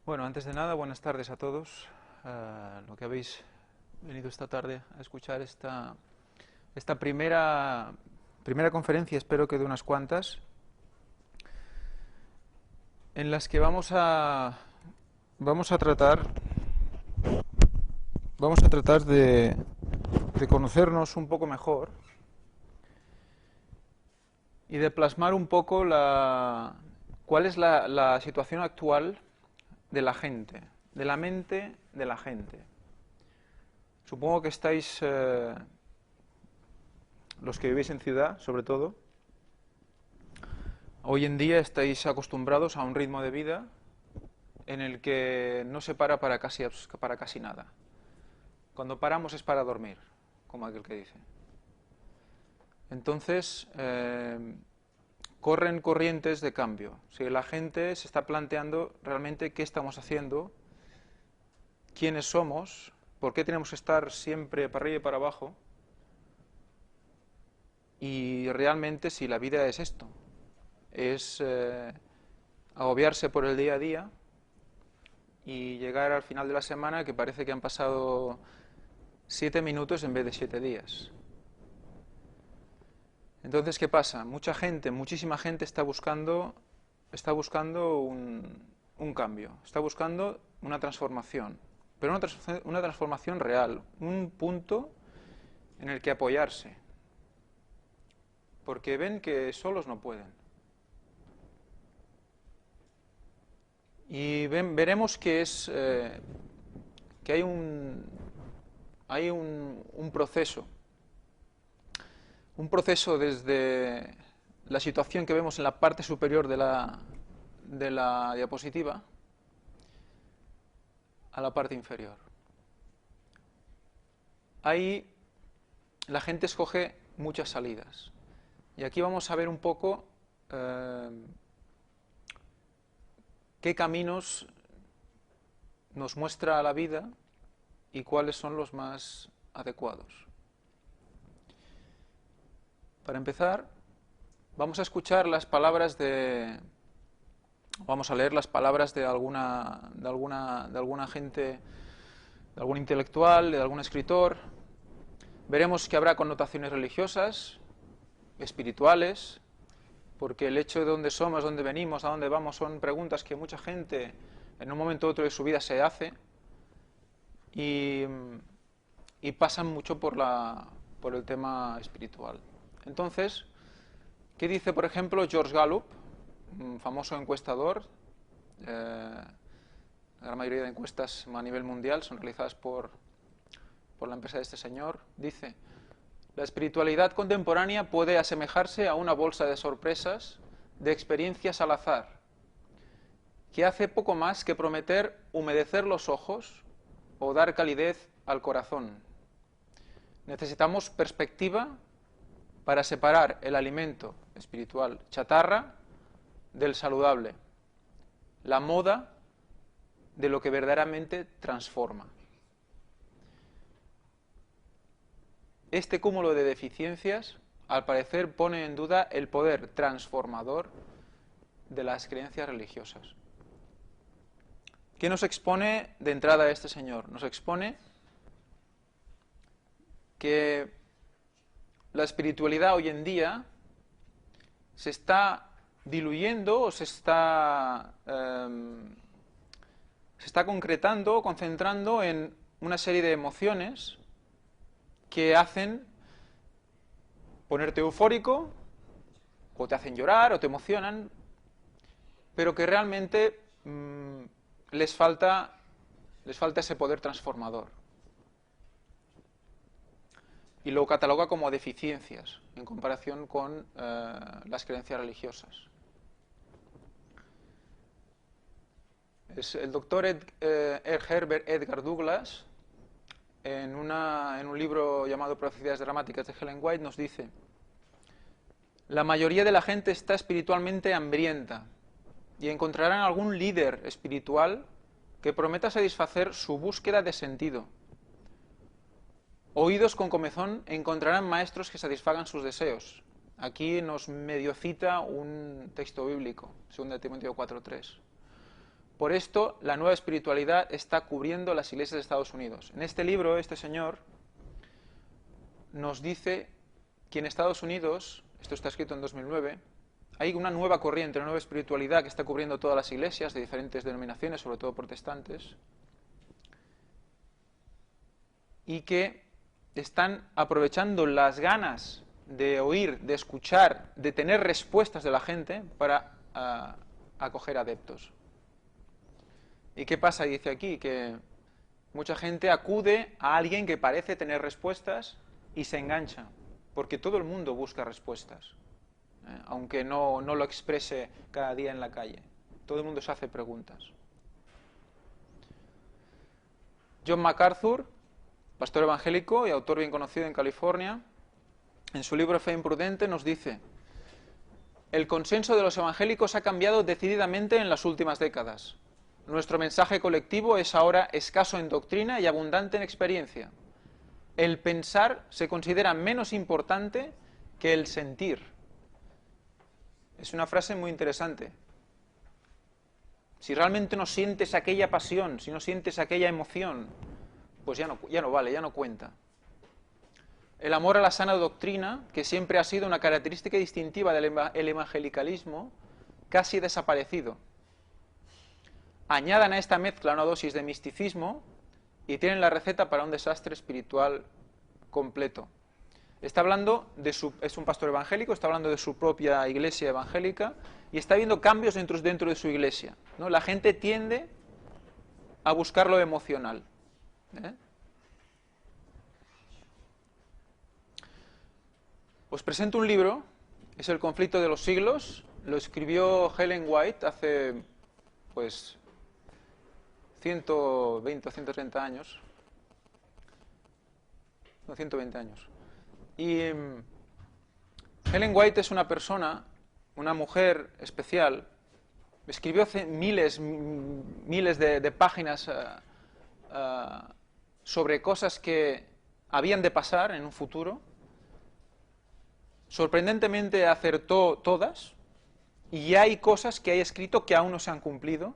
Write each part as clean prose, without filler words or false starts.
Bueno, antes de nada, buenas tardes a todos. Lo que habéis venido esta tarde a escuchar esta primera conferencia, espero que de unas cuantas, en las que vamos a tratar de conocernos un poco mejor y de plasmar un poco cuál es la situación actual de la gente, de la mente de la gente. Supongo que estáis, los que vivís en ciudad, sobre todo, hoy en día estáis acostumbrados a un ritmo de vida en el que no se para casi nada. Cuando paramos es para dormir, como aquel que dice. Entonces, corren corrientes de cambio. Si la gente se está planteando realmente qué estamos haciendo, quiénes somos, por qué tenemos que estar siempre para arriba y para abajo, y realmente si la vida es esto, es agobiarse por el día a día y llegar al final de la semana que parece que han pasado 7 minutos en vez de 7 días. Entonces, ¿qué pasa? Mucha gente, muchísima gente está buscando un cambio, está buscando una transformación, pero una transformación real, un punto en el que apoyarse, porque ven que solos no pueden. Y veremos que que hay un proceso desde la situación que vemos en la parte superior de la diapositiva a la parte inferior. Ahí la gente escoge muchas salidas. Y aquí vamos a ver un poco qué caminos nos muestra la vida y cuáles son los más adecuados. Para empezar, vamos a escuchar las palabras vamos a leer las palabras de alguna gente, de algún intelectual, de algún escritor. Veremos que habrá connotaciones religiosas, espirituales, porque el hecho de dónde somos, dónde venimos, a dónde vamos, son preguntas que mucha gente en un momento u otro de su vida se hace y pasan mucho por el tema espiritual. Entonces, ¿qué dice, por ejemplo, George Gallup, un famoso encuestador? La gran mayoría de encuestas a nivel mundial son realizadas por la empresa de este señor. Dice: la espiritualidad contemporánea puede asemejarse a una bolsa de sorpresas, de experiencias al azar, que hace poco más que prometer humedecer los ojos o dar calidez al corazón. Necesitamos perspectiva para separar el alimento espiritual chatarra del saludable, la moda de lo que verdaderamente transforma. Este cúmulo de deficiencias, al parecer, pone en duda el poder transformador de las creencias religiosas. ¿Qué nos expone de entrada este señor? Nos expone que la espiritualidad hoy en día se está diluyendo o se está concretando o concentrando en una serie de emociones que hacen ponerte eufórico, o te hacen llorar, o te emocionan, pero que realmente les falta ese poder transformador. Y lo cataloga como deficiencias en comparación con las creencias religiosas. El doctor Herbert Edgar Douglas, en un libro llamado Profecías dramáticas de Ellen White, nos dice: la mayoría de la gente está espiritualmente hambrienta y encontrarán algún líder espiritual que prometa satisfacer su búsqueda de sentido. Oídos con comezón encontrarán maestros que satisfagan sus deseos. Aquí nos medio cita un texto bíblico, 2 Timoteo 4:3. Por esto, la nueva espiritualidad está cubriendo las iglesias de Estados Unidos. En este libro, este señor nos dice que en Estados Unidos, esto está escrito en 2009, hay una nueva corriente, una nueva espiritualidad que está cubriendo todas las iglesias de diferentes denominaciones, sobre todo protestantes, y que están aprovechando las ganas de oír, de escuchar, de tener respuestas de la gente para acoger adeptos. ¿Y qué pasa? Dice aquí que mucha gente acude a alguien que parece tener respuestas y se engancha, porque todo el mundo busca respuestas, aunque no lo exprese cada día en la calle. Todo el mundo se hace preguntas. John MacArthur, pastor evangélico y autor bien conocido en California, en su libro Fe Imprudente nos dice: el consenso de los evangélicos ha cambiado decididamente en las últimas décadas. Nuestro mensaje colectivo es ahora escaso en doctrina y abundante en experiencia. El pensar se considera menos importante que el sentir. Es una frase muy interesante. Si realmente no sientes aquella pasión, si no sientes aquella emoción, pues ya no vale, ya no cuenta. El amor a la sana doctrina, que siempre ha sido una característica distintiva del evangelicalismo, casi ha desaparecido. Añadan a esta mezcla una dosis de misticismo y tienen la receta para un desastre espiritual completo. Está hablando es un pastor evangélico, está hablando de su propia iglesia evangélica y está viendo cambios dentro de su iglesia, ¿no? La gente tiende a buscar lo emocional, ¿eh? Os presento un libro, es El conflicto de los siglos, lo escribió Ellen White hace, pues, 120 o 130 años. No, 120 años. Y Ellen White es una persona, una mujer especial. Escribió miles de páginas sobre cosas que habían de pasar en un futuro. Sorprendentemente acertó todas, y hay cosas que hay escrito que aún no se han cumplido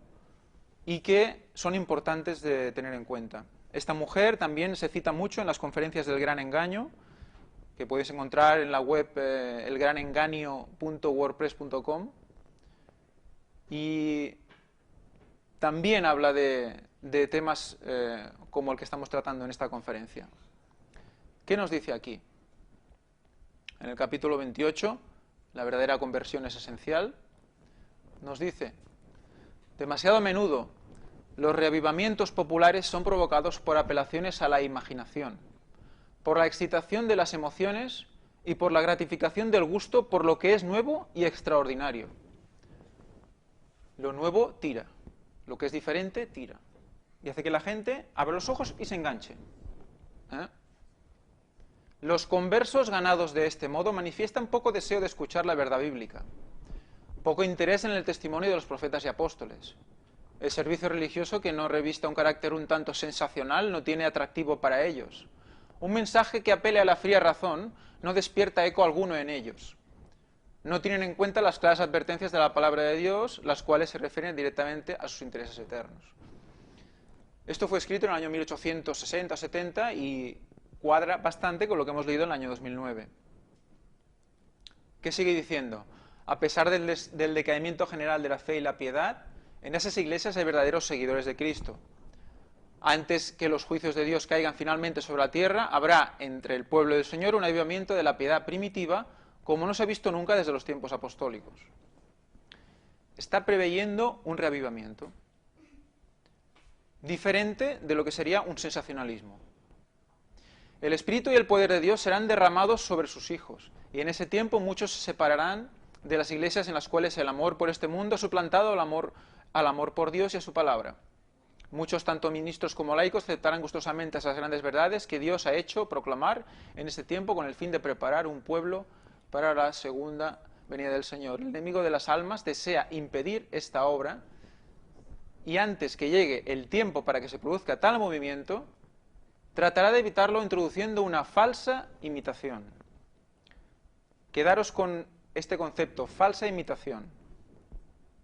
y que son importantes de tener en cuenta. Esta mujer también se cita mucho en las conferencias del Gran Engaño, que podéis encontrar en la web elgranengaño.wordpress.com, y también habla de temas como el que estamos tratando en esta conferencia. ¿Qué nos dice aquí? En el capítulo 28, la verdadera conversión es esencial, nos dice: demasiado a menudo los reavivamientos populares son provocados por apelaciones a la imaginación, por la excitación de las emociones y por la gratificación del gusto por lo que es nuevo y extraordinario. Lo nuevo tira, lo que es diferente tira, y hace que la gente abra los ojos y se enganche. Los conversos ganados de este modo manifiestan poco deseo de escuchar la verdad bíblica, poco interés en el testimonio de los profetas y apóstoles. El servicio religioso, que no revista un carácter un tanto sensacional, no tiene atractivo para ellos. Un mensaje que apele a la fría razón no despierta eco alguno en ellos. No tienen en cuenta las claras advertencias de la palabra de Dios, las cuales se refieren directamente a sus intereses eternos. Esto fue escrito en el año 1860-70 y cuadra bastante con lo que hemos leído en el año 2009. ¿Qué sigue diciendo? A pesar del decaimiento general de la fe y la piedad, en esas iglesias hay verdaderos seguidores de Cristo. Antes que los juicios de Dios caigan finalmente sobre la tierra, habrá entre el pueblo del Señor un avivamiento de la piedad primitiva, como no se ha visto nunca desde los tiempos apostólicos. Está preveyendo un reavivamiento, diferente de lo que sería un sensacionalismo. El Espíritu y el poder de Dios serán derramados sobre sus hijos, y en ese tiempo muchos se separarán de las iglesias en las cuales el amor por este mundo ha suplantado al amor por Dios y a su palabra. Muchos, tanto ministros como laicos, aceptarán gustosamente esas grandes verdades que Dios ha hecho proclamar en este tiempo con el fin de preparar un pueblo para la segunda venida del Señor. El enemigo de las almas desea impedir esta obra, y antes que llegue el tiempo para que se produzca tal movimiento, tratará de evitarlo introduciendo una falsa imitación. Quedaros con este concepto, falsa imitación.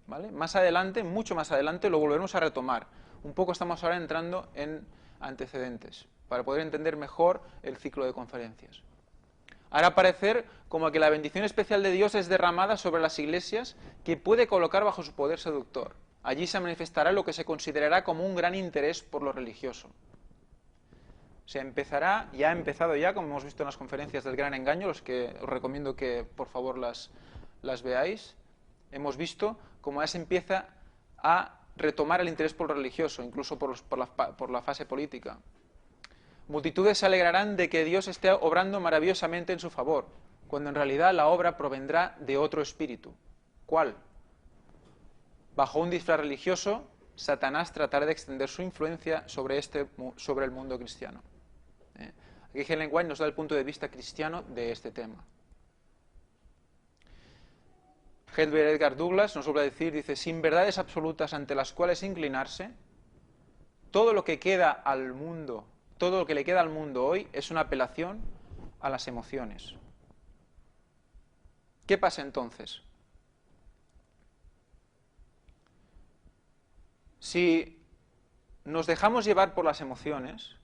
¿vale? Más adelante, mucho más adelante, lo volveremos a retomar. Un poco estamos ahora entrando en antecedentes, para poder entender mejor el ciclo de conferencias. Hará parecer como que la bendición especial de Dios es derramada sobre las iglesias que puede colocar bajo su poder seductor. Allí se manifestará lo que se considerará como un gran interés por lo religioso. Se empezará, ya ha empezado ya, como hemos visto en las conferencias del Gran Engaño, los que os recomiendo que por favor las veáis. Hemos visto cómo ya se empieza a retomar el interés por lo religioso, incluso por la fase política. Multitudes se alegrarán de que Dios esté obrando maravillosamente en su favor, cuando en realidad la obra provendrá de otro espíritu. ¿Cuál? Bajo un disfraz religioso, Satanás tratará de extender su influencia sobre el mundo cristiano. Aquí Ellen White nos da el punto de vista cristiano de este tema. Edward Edgar Douglas nos vuelve a decir, dice, sin verdades absolutas ante las cuales inclinarse, todo lo que queda al mundo, todo lo que le queda al mundo hoy es una apelación a las emociones. ¿Qué pasa entonces? Si nos dejamos llevar por las emociones,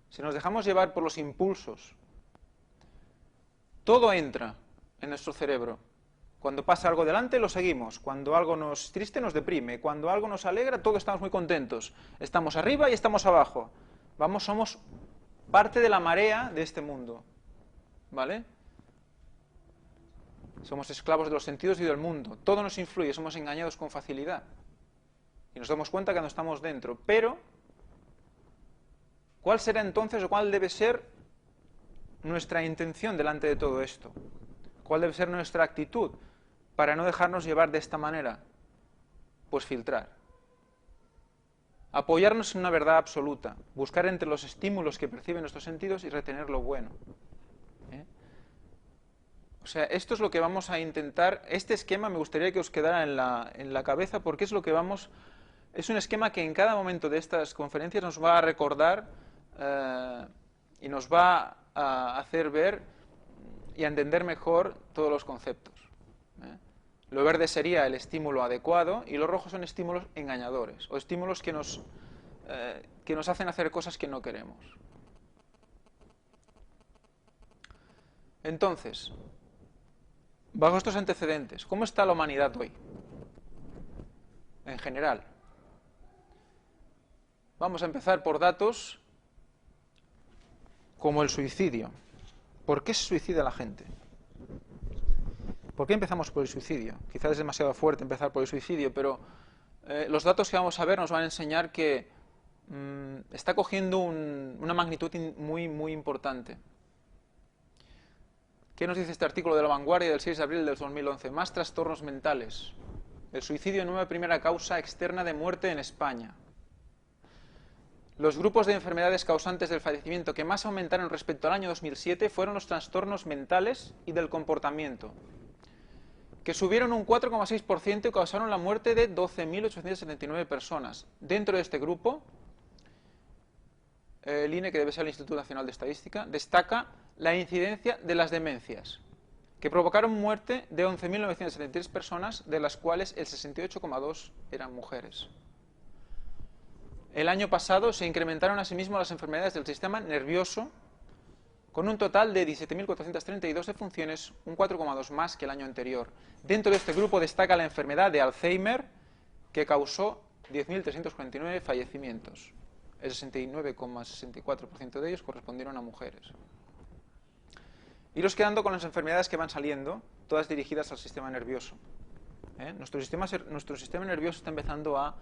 si nos dejamos llevar por los impulsos, todo entra en nuestro cerebro. Cuando pasa algo delante, lo seguimos. Cuando algo nos triste, nos deprime. Cuando algo nos alegra, todos estamos muy contentos. Estamos arriba y estamos abajo. Somos parte de la marea de este mundo. ¿Vale? Somos esclavos de los sentidos y del mundo. Todo nos influye, somos engañados con facilidad. Y nos damos cuenta cuando estamos dentro. Pero, ¿cuál será entonces o cuál debe ser nuestra intención delante de todo esto? ¿Cuál debe ser nuestra actitud para no dejarnos llevar de esta manera? Pues filtrar. Apoyarnos en una verdad absoluta. Buscar entre los estímulos que perciben nuestros sentidos y retener lo bueno. O sea, esto es lo que vamos a intentar. Este esquema me gustaría que os quedara en la cabeza porque es lo que vamos... Es un esquema que en cada momento de estas conferencias nos va a recordar y nos va a hacer ver y a entender mejor todos los conceptos. Lo verde sería el estímulo adecuado y los rojos son estímulos engañadores o estímulos que nos hacen hacer cosas que no queremos. Entonces, bajo estos antecedentes, ¿cómo está la humanidad hoy? En general. Vamos a empezar por datos como el suicidio. ¿Por qué se suicida la gente? ¿Por qué empezamos por el suicidio? Quizás es demasiado fuerte empezar por el suicidio, pero los datos que vamos a ver nos van a enseñar que está cogiendo una magnitud muy, muy importante. ¿Qué nos dice este artículo de La Vanguardia del 6 de abril del 2011? Más trastornos mentales. El suicidio nueva primera causa externa de muerte en España. Los grupos de enfermedades causantes del fallecimiento que más aumentaron respecto al año 2007 fueron los trastornos mentales y del comportamiento, que subieron un 4,6% y causaron la muerte de 12.879 personas. Dentro de este grupo, el INE, que debe ser el Instituto Nacional de Estadística, destaca la incidencia de las demencias, que provocaron muerte de 11.973 personas, de las cuales el 68,2% eran mujeres. El año pasado se incrementaron asimismo las enfermedades del sistema nervioso, con un total de 17.432 defunciones, un 4,2% más que el año anterior. Dentro de este grupo destaca la enfermedad de Alzheimer, que causó 10.349 fallecimientos. El 69,64% de ellos correspondieron a mujeres. Iros quedando con las enfermedades que van saliendo, todas dirigidas al sistema nervioso. Nuestro sistema nervioso está empezando a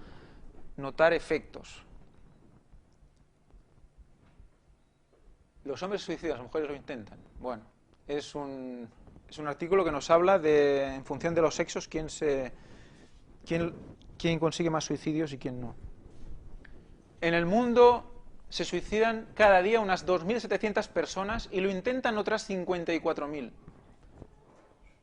notar efectos. Los hombres se suicidan, las mujeres lo intentan. Bueno, es un artículo que nos habla de, en función de los sexos, quién consigue más suicidios y quién no. En el mundo se suicidan cada día unas 2.700 personas y lo intentan otras 54.000.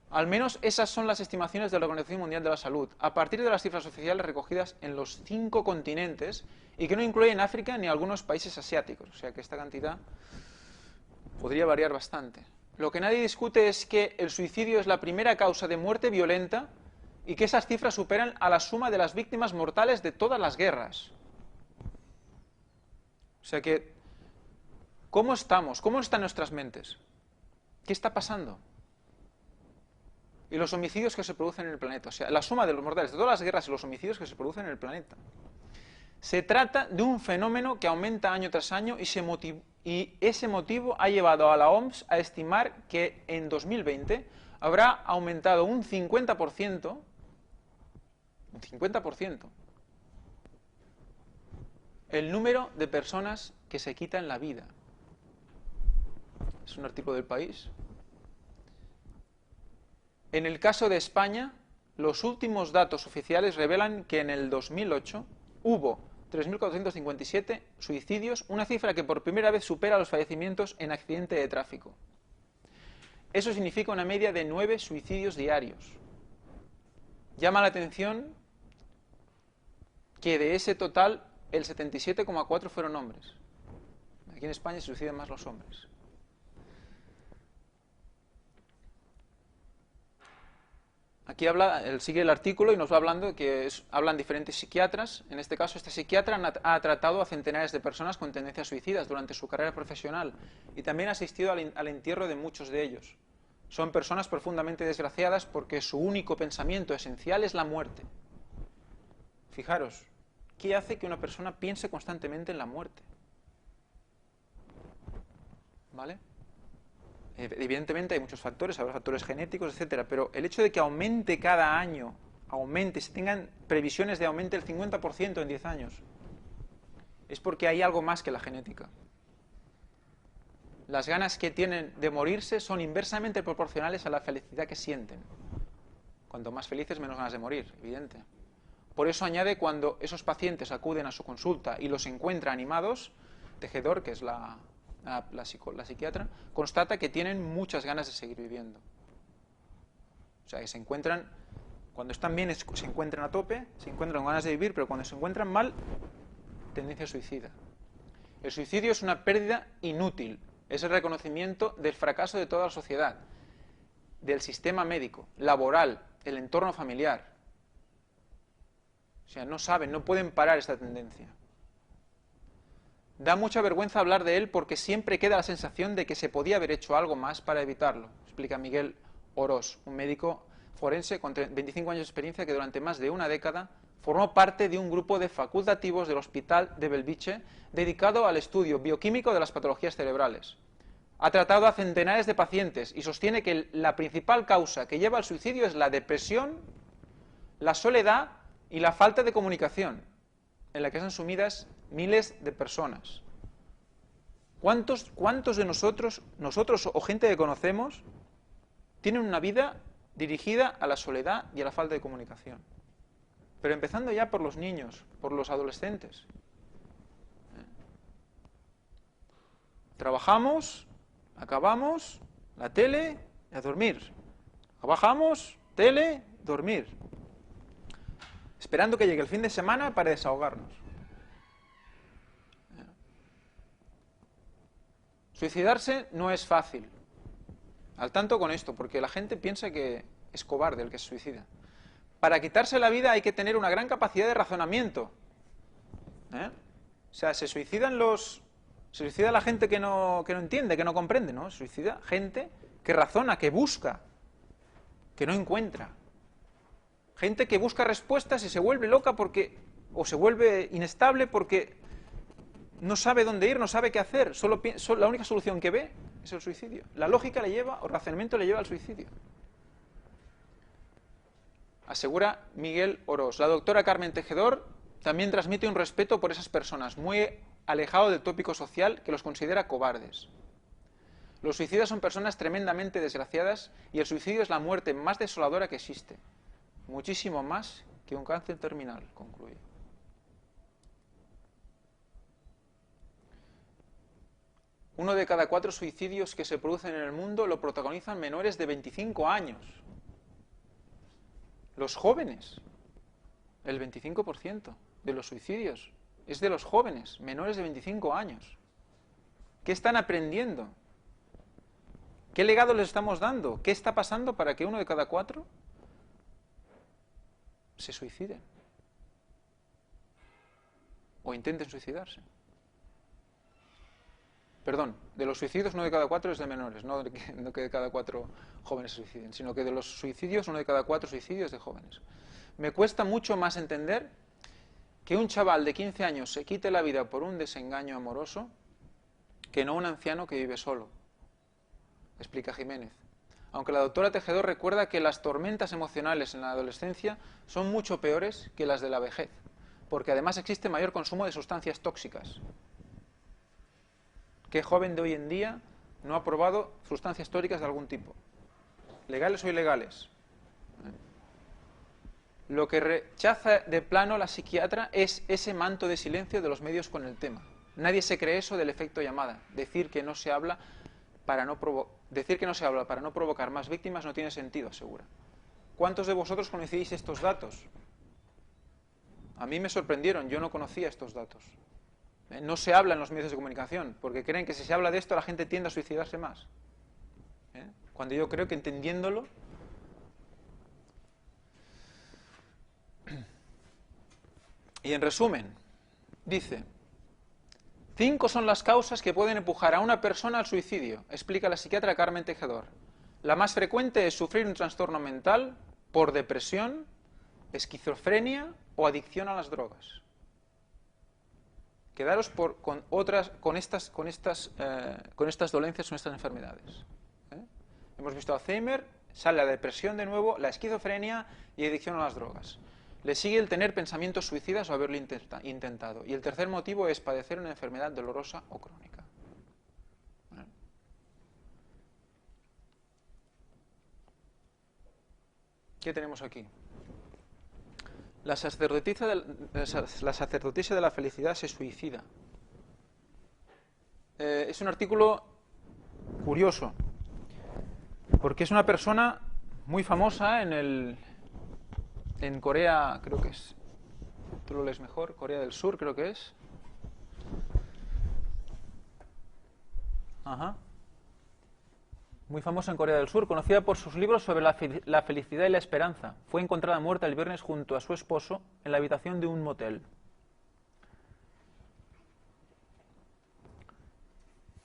Al menos esas son las estimaciones de la Organización Mundial de la Salud, a partir de las cifras oficiales recogidas en los 5 continentes y que no incluyen África ni algunos países asiáticos. O sea que esta cantidad podría variar bastante. Lo que nadie discute es que el suicidio es la primera causa de muerte violenta y que esas cifras superan a la suma de las víctimas mortales de todas las guerras. O sea que, ¿cómo estamos? ¿Cómo están nuestras mentes? ¿Qué está pasando? Y los homicidios que se producen en el planeta, o sea, la suma de los mortales de todas las guerras y los homicidios que se producen en el planeta. Se trata de un fenómeno que aumenta año tras año y ese motivo ha llevado a la OMS a estimar que en 2020 habrá aumentado un 50%, el número de personas que se quitan la vida. Es un artículo del País. En el caso de España, los últimos datos oficiales revelan que en el 2008 hubo 3.457 suicidios, una cifra que por primera vez supera los fallecimientos en accidente de tráfico. Eso significa una media de 9 suicidios diarios. Llama la atención que de ese total el 77,4 fueron hombres. Aquí en España se suicidan más los hombres. Aquí sigue el artículo y nos va hablando que hablan diferentes psiquiatras. En este caso, este psiquiatra ha tratado a centenares de personas con tendencias suicidas durante su carrera profesional y también ha asistido al entierro de muchos de ellos. Son personas profundamente desgraciadas porque su único pensamiento esencial es la muerte. Fijaros, ¿qué hace que una persona piense constantemente en la muerte? ¿Vale? Evidentemente hay muchos factores, habrá factores genéticos, etcétera, pero el hecho de que aumente cada año, se tengan previsiones de aumente el 50% en 10 años, es porque hay algo más que la genética. Las ganas que tienen de morirse son inversamente proporcionales a la felicidad que sienten. Cuanto más felices, menos ganas de morir, evidente. Por eso añade, cuando esos pacientes acuden a su consulta y los encuentra animados, Tejedor, que es la psiquiatra, constata que tienen muchas ganas de seguir viviendo. O sea, que se encuentran, cuando están bien se encuentran a tope, se encuentran con ganas de vivir, pero cuando se encuentran mal, tendencia suicida. El suicidio es una pérdida inútil, es el reconocimiento del fracaso de toda la sociedad, del sistema médico, laboral, el entorno familiar. O sea, no pueden parar esta tendencia. Da mucha vergüenza hablar de él porque siempre queda la sensación de que se podía haber hecho algo más para evitarlo, explica Miguel Orós, un médico forense con 25 años de experiencia que durante más de una década formó parte de un grupo de facultativos del Hospital de Belviche dedicado al estudio bioquímico de las patologías cerebrales. Ha tratado a centenares de pacientes y sostiene que la principal causa que lleva al suicidio es la depresión, la soledad y la falta de comunicación, en la que están sumidas miles de personas. ¿Cuántos de nosotros o gente que conocemos, tienen una vida dirigida a la soledad y a la falta de comunicación? Pero empezando ya por los niños, por los adolescentes. Trabajamos, acabamos, la tele y a dormir. Trabajamos, tele, dormir. Esperando que llegue el fin de semana para desahogarnos. Suicidarse no es fácil. Al tanto con esto, porque la gente piensa que es cobarde el que se suicida. Para quitarse la vida hay que tener una gran capacidad de razonamiento. O sea, se suicida la gente que no entiende, que no comprende, ¿no? Se suicida gente que razona, que busca, que no encuentra. Gente que busca respuestas y se vuelve loca o se vuelve inestable porque no sabe dónde ir, no sabe qué hacer. La única solución que ve es el suicidio. La lógica le lleva, o el razonamiento le lleva al suicidio. Asegura Miguel Orós. La doctora Carmen Tejedor también transmite un respeto por esas personas, muy alejado del tópico social que los considera cobardes. Los suicidas son personas tremendamente desgraciadas y el suicidio es la muerte más desoladora que existe. Muchísimo más que un cáncer terminal, concluye. Uno de cada 4 suicidios que se producen en el mundo lo protagonizan menores de 25 años. Los jóvenes, el 25% de los suicidios es de los jóvenes, menores de 25 años. ¿Qué están aprendiendo? ¿Qué legado les estamos dando? ¿Qué está pasando para que uno de cada 4 se suiciden o intenten suicidarse. Perdón, de los suicidios 1 de cada 4 es de menores, no que de cada 4 jóvenes se suiciden, sino que de los suicidios 1 de cada 4 suicidios de jóvenes. Me cuesta mucho más entender que un chaval de 15 años se quite la vida por un desengaño amoroso que no un anciano que vive solo, explica Jiménez. Aunque la doctora Tejedor recuerda que las tormentas emocionales en la adolescencia son mucho peores que las de la vejez, porque además existe mayor consumo de sustancias tóxicas. ¿Qué joven de hoy en día no ha probado sustancias tóxicas de algún tipo? ¿Legales o ilegales? Lo que rechaza de plano la psiquiatra es ese manto de silencio de los medios con el tema. Nadie se cree eso del efecto llamada. Decir que no se habla para no provocar más víctimas no tiene sentido, asegura. ¿Cuántos de vosotros conocíais estos datos? A mí me sorprendieron, yo no conocía estos datos. No se habla en los medios de comunicación, porque creen que si se habla de esto la gente tiende a suicidarse más. Cuando yo creo que entendiéndolo... Y en resumen, dice, 5 son las causas que pueden empujar a una persona al suicidio, explica la psiquiatra Carmen Tejedor. La más frecuente es sufrir un trastorno mental por depresión, esquizofrenia o adicción a las drogas. Quedaros con estas dolencias, con estas enfermedades. Hemos visto Alzheimer, sale la depresión de nuevo, la esquizofrenia y adicción a las drogas. Le sigue el tener pensamientos suicidas o haberlo intentado. Y el tercer motivo es padecer una enfermedad dolorosa o crónica. ¿Qué tenemos aquí? La sacerdotisa de la felicidad se suicida. Es un artículo curioso, porque es una persona muy famosa en Corea, creo que es, tú lo lees mejor, Corea del Sur creo que es. Ajá. Muy famosa en Corea del Sur, conocida por sus libros sobre la felicidad y la esperanza. Fue encontrada muerta el viernes junto a su esposo en la habitación de un motel.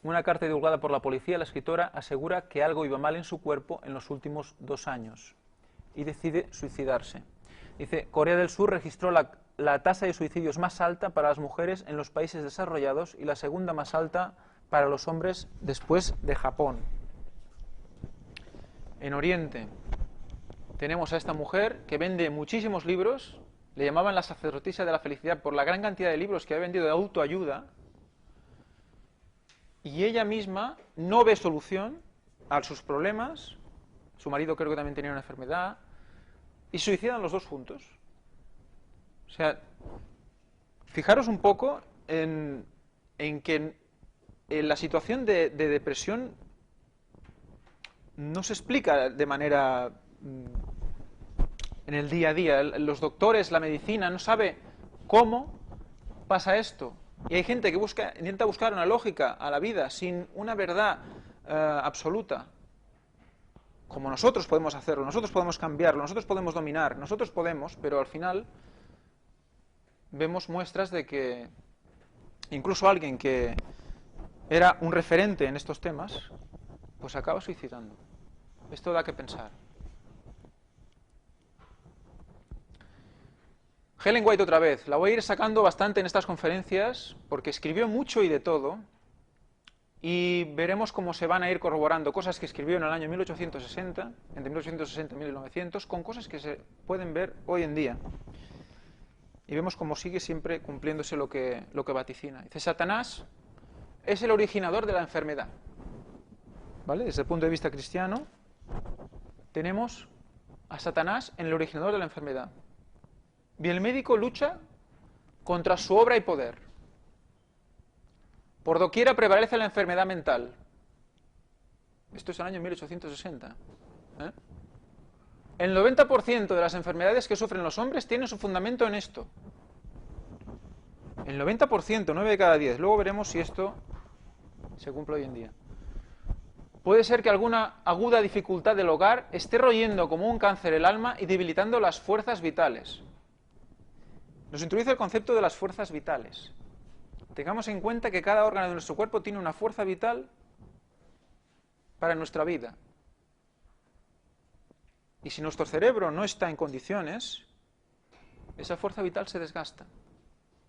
Una carta divulgada por la policía, la escritora asegura que algo iba mal en su cuerpo en los últimos 2 años y decide suicidarse. Dice, Corea del Sur registró la tasa de suicidios más alta para las mujeres en los países desarrollados y la segunda más alta para los hombres después de Japón. En Oriente tenemos a esta mujer que vende muchísimos libros, le llamaban la sacerdotisa de la felicidad por la gran cantidad de libros que ha vendido de autoayuda, y ella misma no ve solución a sus problemas, su marido creo que también tenía una enfermedad, y se suicidan los dos juntos. O sea, fijaros un poco en que en la situación de depresión no se explica de manera en el día a día. Los doctores, la medicina, no sabe cómo pasa esto. Y hay gente que intenta buscar una lógica a la vida sin una verdad absoluta. Como nosotros podemos hacerlo, nosotros podemos cambiarlo, nosotros podemos dominar, nosotros podemos, pero al final vemos muestras de que incluso alguien que era un referente en estos temas, pues acaba suicidando. Esto da que pensar. Helen White otra vez, la voy a ir sacando bastante en estas conferencias porque escribió mucho y de todo y veremos cómo se van a ir corroborando cosas que escribió en el año 1860, entre 1860 y 1900, con cosas que se pueden ver hoy en día. Y vemos cómo sigue siempre cumpliéndose lo que vaticina. Dice, Satanás es el originador de la enfermedad. ¿Vale? Desde el punto de vista cristiano, tenemos a Satanás en el originador de la enfermedad. Y el médico lucha contra su obra y poder. Por doquiera prevalece la enfermedad mental. Esto es el año 1860. El 90% de las enfermedades que sufren los hombres tienen su fundamento en esto. El 90%, 9 de cada 10. Luego veremos si esto se cumple hoy en día. Puede ser que alguna aguda dificultad del hogar esté royendo como un cáncer el alma y debilitando las fuerzas vitales. Nos introduce el concepto de las fuerzas vitales. Tengamos en cuenta que cada órgano de nuestro cuerpo tiene una fuerza vital para nuestra vida. Y si nuestro cerebro no está en condiciones, esa fuerza vital se desgasta,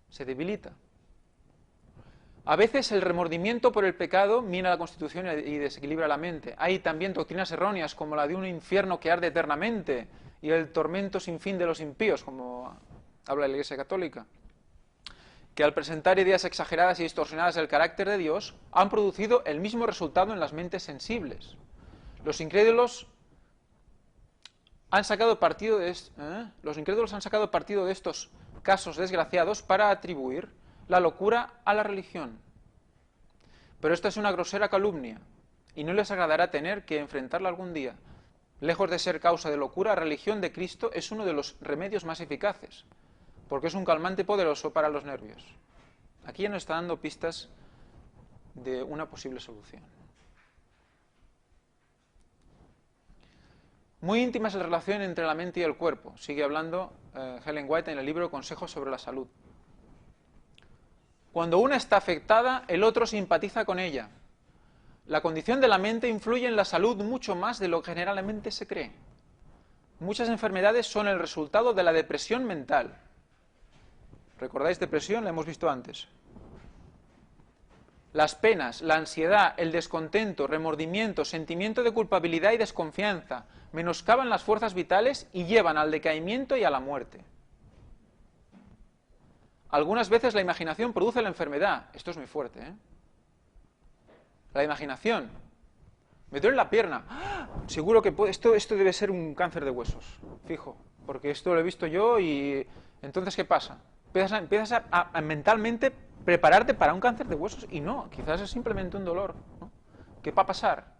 se debilita. A veces el remordimiento por el pecado mina la constitución y desequilibra la mente. Hay también doctrinas erróneas como la de un infierno que arde eternamente y el tormento sin fin de los impíos, como habla la Iglesia Católica, que al presentar ideas exageradas y distorsionadas del carácter de Dios han producido el mismo resultado en las mentes sensibles. Los incrédulos han sacado partido de estos casos desgraciados para atribuir la locura a la religión. Pero esta es una grosera calumnia y no les agradará tener que enfrentarla algún día. Lejos de ser causa de locura, la religión de Cristo es uno de los remedios más eficaces, porque es un calmante poderoso para los nervios. Aquí ya nos está dando pistas de una posible solución. Muy íntima es la relación entre la mente y el cuerpo. Sigue hablando Ellen White en el libro Consejos sobre la Salud. Cuando una está afectada, el otro simpatiza con ella. La condición de la mente influye en la salud mucho más de lo que generalmente se cree. Muchas enfermedades son el resultado de la depresión mental. ¿Recordáis depresión? La hemos visto antes. Las penas, la ansiedad, el descontento, remordimiento, sentimiento de culpabilidad y desconfianza menoscaban las fuerzas vitales y llevan al decaimiento y a la muerte. Algunas veces la imaginación produce la enfermedad. Esto es muy fuerte, ¿eh? La imaginación. Me duele la pierna. ¡Ah! Seguro que esto debe ser un cáncer de huesos, fijo, porque esto lo he visto yo y entonces ¿qué pasa? Empiezas a mentalmente prepararte para un cáncer de huesos y no, quizás es simplemente un dolor, ¿no? ¿Qué va a pasar?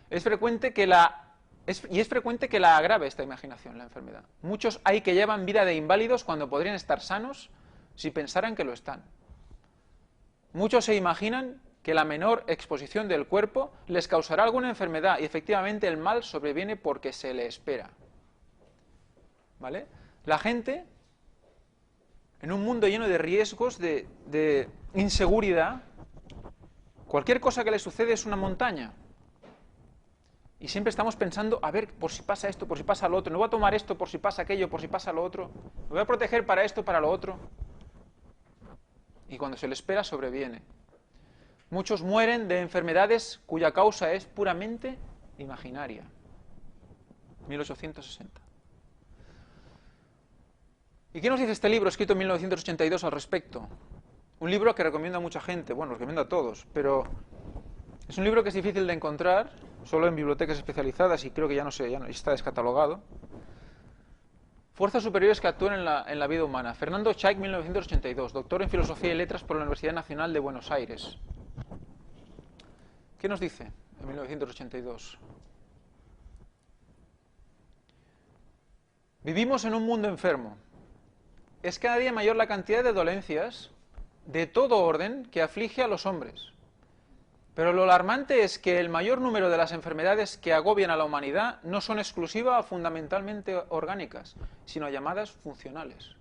Es frecuente que la agrave esta imaginación, la enfermedad. Muchos hay que llevan vida de inválidos cuando podrían estar sanos si pensaran que lo están. Muchos se imaginan que la menor exposición del cuerpo les causará alguna enfermedad y efectivamente el mal sobreviene porque se le espera. ¿Vale? La gente, en un mundo lleno de riesgos, de inseguridad, cualquier cosa que le sucede es una montaña. Y siempre estamos pensando, a ver, por si pasa esto, por si pasa lo otro, no voy a tomar esto por si pasa aquello, por si pasa lo otro, me voy a proteger para esto, para lo otro. Y cuando se le espera, sobreviene. Muchos mueren de enfermedades cuya causa es puramente imaginaria. 1860. ¿Y qué nos dice este libro escrito en 1982 al respecto? Un libro que recomiendo a mucha gente, bueno, lo recomiendo a todos, pero es un libro que es difícil de encontrar, solo en bibliotecas especializadas y creo que ya no está descatalogado. Fuerzas superiores que actúan en la vida humana. Fernando Chaik, 1982, doctor en Filosofía y Letras por la Universidad Nacional de Buenos Aires. ¿Qué nos dice en 1982? Vivimos en un mundo enfermo. Es cada día mayor la cantidad de dolencias de todo orden que aflige a los hombres. Pero lo alarmante es que el mayor número de las enfermedades que agobian a la humanidad no son exclusivas o fundamentalmente orgánicas, sino llamadas funcionales.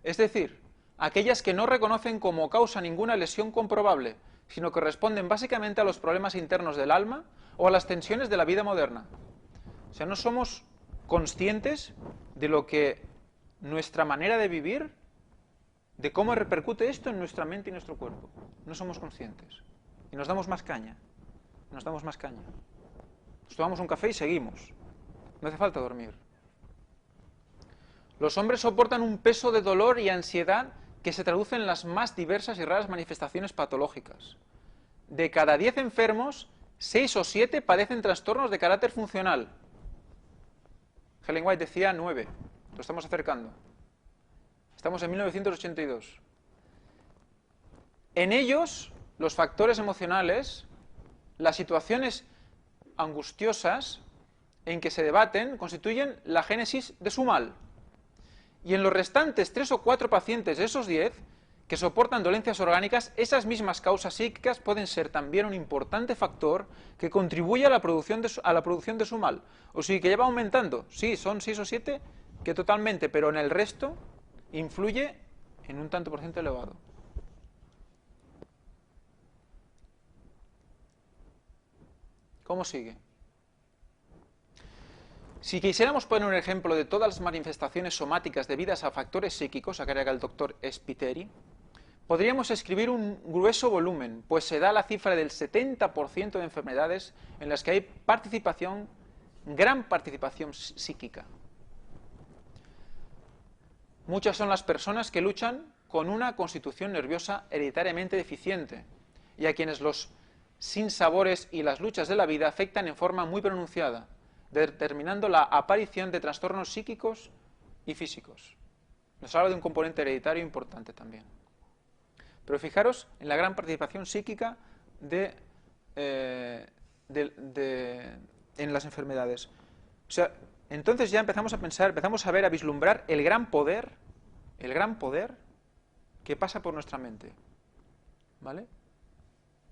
Es decir, aquellas que no reconocen como causa ninguna lesión comprobable, sino que responden básicamente a los problemas internos del alma o a las tensiones de la vida moderna. O sea, no somos conscientes de lo que nuestra manera de vivir, de cómo repercute esto en nuestra mente y nuestro cuerpo. No somos conscientes. Y nos damos más caña. Nos tomamos un café y seguimos. No hace falta dormir. Los hombres soportan un peso de dolor y ansiedad que se traduce en las más diversas y raras manifestaciones patológicas. De cada 10 enfermos, 6 o 7 padecen trastornos de carácter funcional. Ellen White decía 9. Lo estamos acercando. Estamos en 1982. En ellos, los factores emocionales, las situaciones angustiosas en que se debaten, constituyen la génesis de su mal. Y en los restantes 3 o 4 pacientes de esos 10, que soportan dolencias orgánicas, esas mismas causas psíquicas pueden ser también un importante factor que contribuye a la producción de su mal. O sea, que lleva aumentando. Sí, son 6 o 7, que totalmente, pero en el resto influye en un tanto por ciento elevado. ¿Cómo sigue? Si quisiéramos poner un ejemplo de todas las manifestaciones somáticas debidas a factores psíquicos, acá era el doctor Spiteri, podríamos escribir un grueso volumen, pues se da la cifra del 70% de enfermedades en las que hay participación, gran participación psíquica. Muchas son las personas que luchan con una constitución nerviosa hereditariamente deficiente y a quienes los sinsabores y las luchas de la vida afectan en forma muy pronunciada, determinando la aparición de trastornos psíquicos y físicos. Nos habla de un componente hereditario importante también. Pero fijaros en la gran participación psíquica en las enfermedades. O sea, entonces ya empezamos a pensar, empezamos a ver, a vislumbrar el gran poder que pasa por nuestra mente. ¿Vale?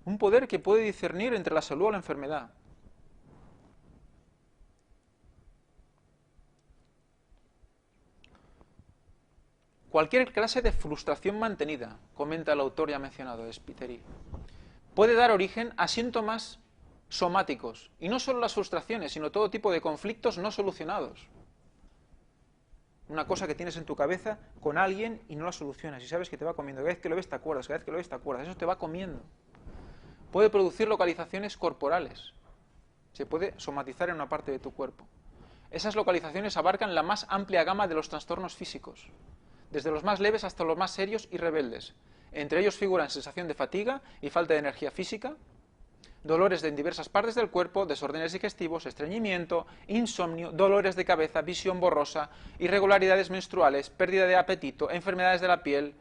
Un poder que puede discernir entre la salud o la enfermedad. Cualquier clase de frustración mantenida, comenta el autor ya mencionado, Spiteri, puede dar origen a síntomas somáticos, y no solo las frustraciones, sino todo tipo de conflictos no solucionados. Una cosa que tienes en tu cabeza con alguien y no la solucionas, y sabes que te va comiendo, cada vez que lo ves te acuerdas, cada vez que lo ves te acuerdas, eso te va comiendo. Puede producir localizaciones corporales, se puede somatizar en una parte de tu cuerpo. Esas localizaciones abarcan la más amplia gama de los trastornos físicos, desde los más leves hasta los más serios y rebeldes. Entre ellos figuran sensación de fatiga y falta de energía física, dolores en diversas partes del cuerpo, desórdenes digestivos, estreñimiento, insomnio, dolores de cabeza, visión borrosa, irregularidades menstruales, pérdida de apetito, enfermedades de la piel,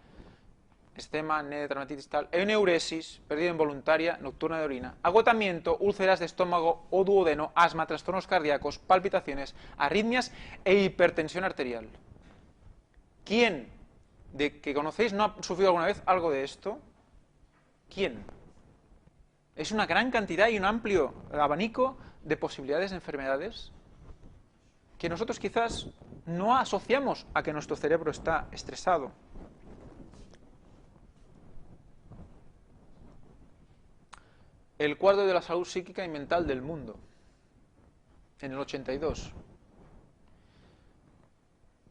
eczema, acné, dermatitis tal, eneuresis, pérdida involuntaria nocturna de orina, agotamiento, úlceras de estómago o duodeno, asma, trastornos cardíacos, palpitaciones, arritmias e hipertensión arterial. ¿Quién de que conocéis no ha sufrido alguna vez algo de esto? ¿Quién? Es una gran cantidad y un amplio abanico de posibilidades de enfermedades que nosotros quizás no asociamos a que nuestro cerebro está estresado. El cuadro de la salud psíquica y mental del mundo, en el 82.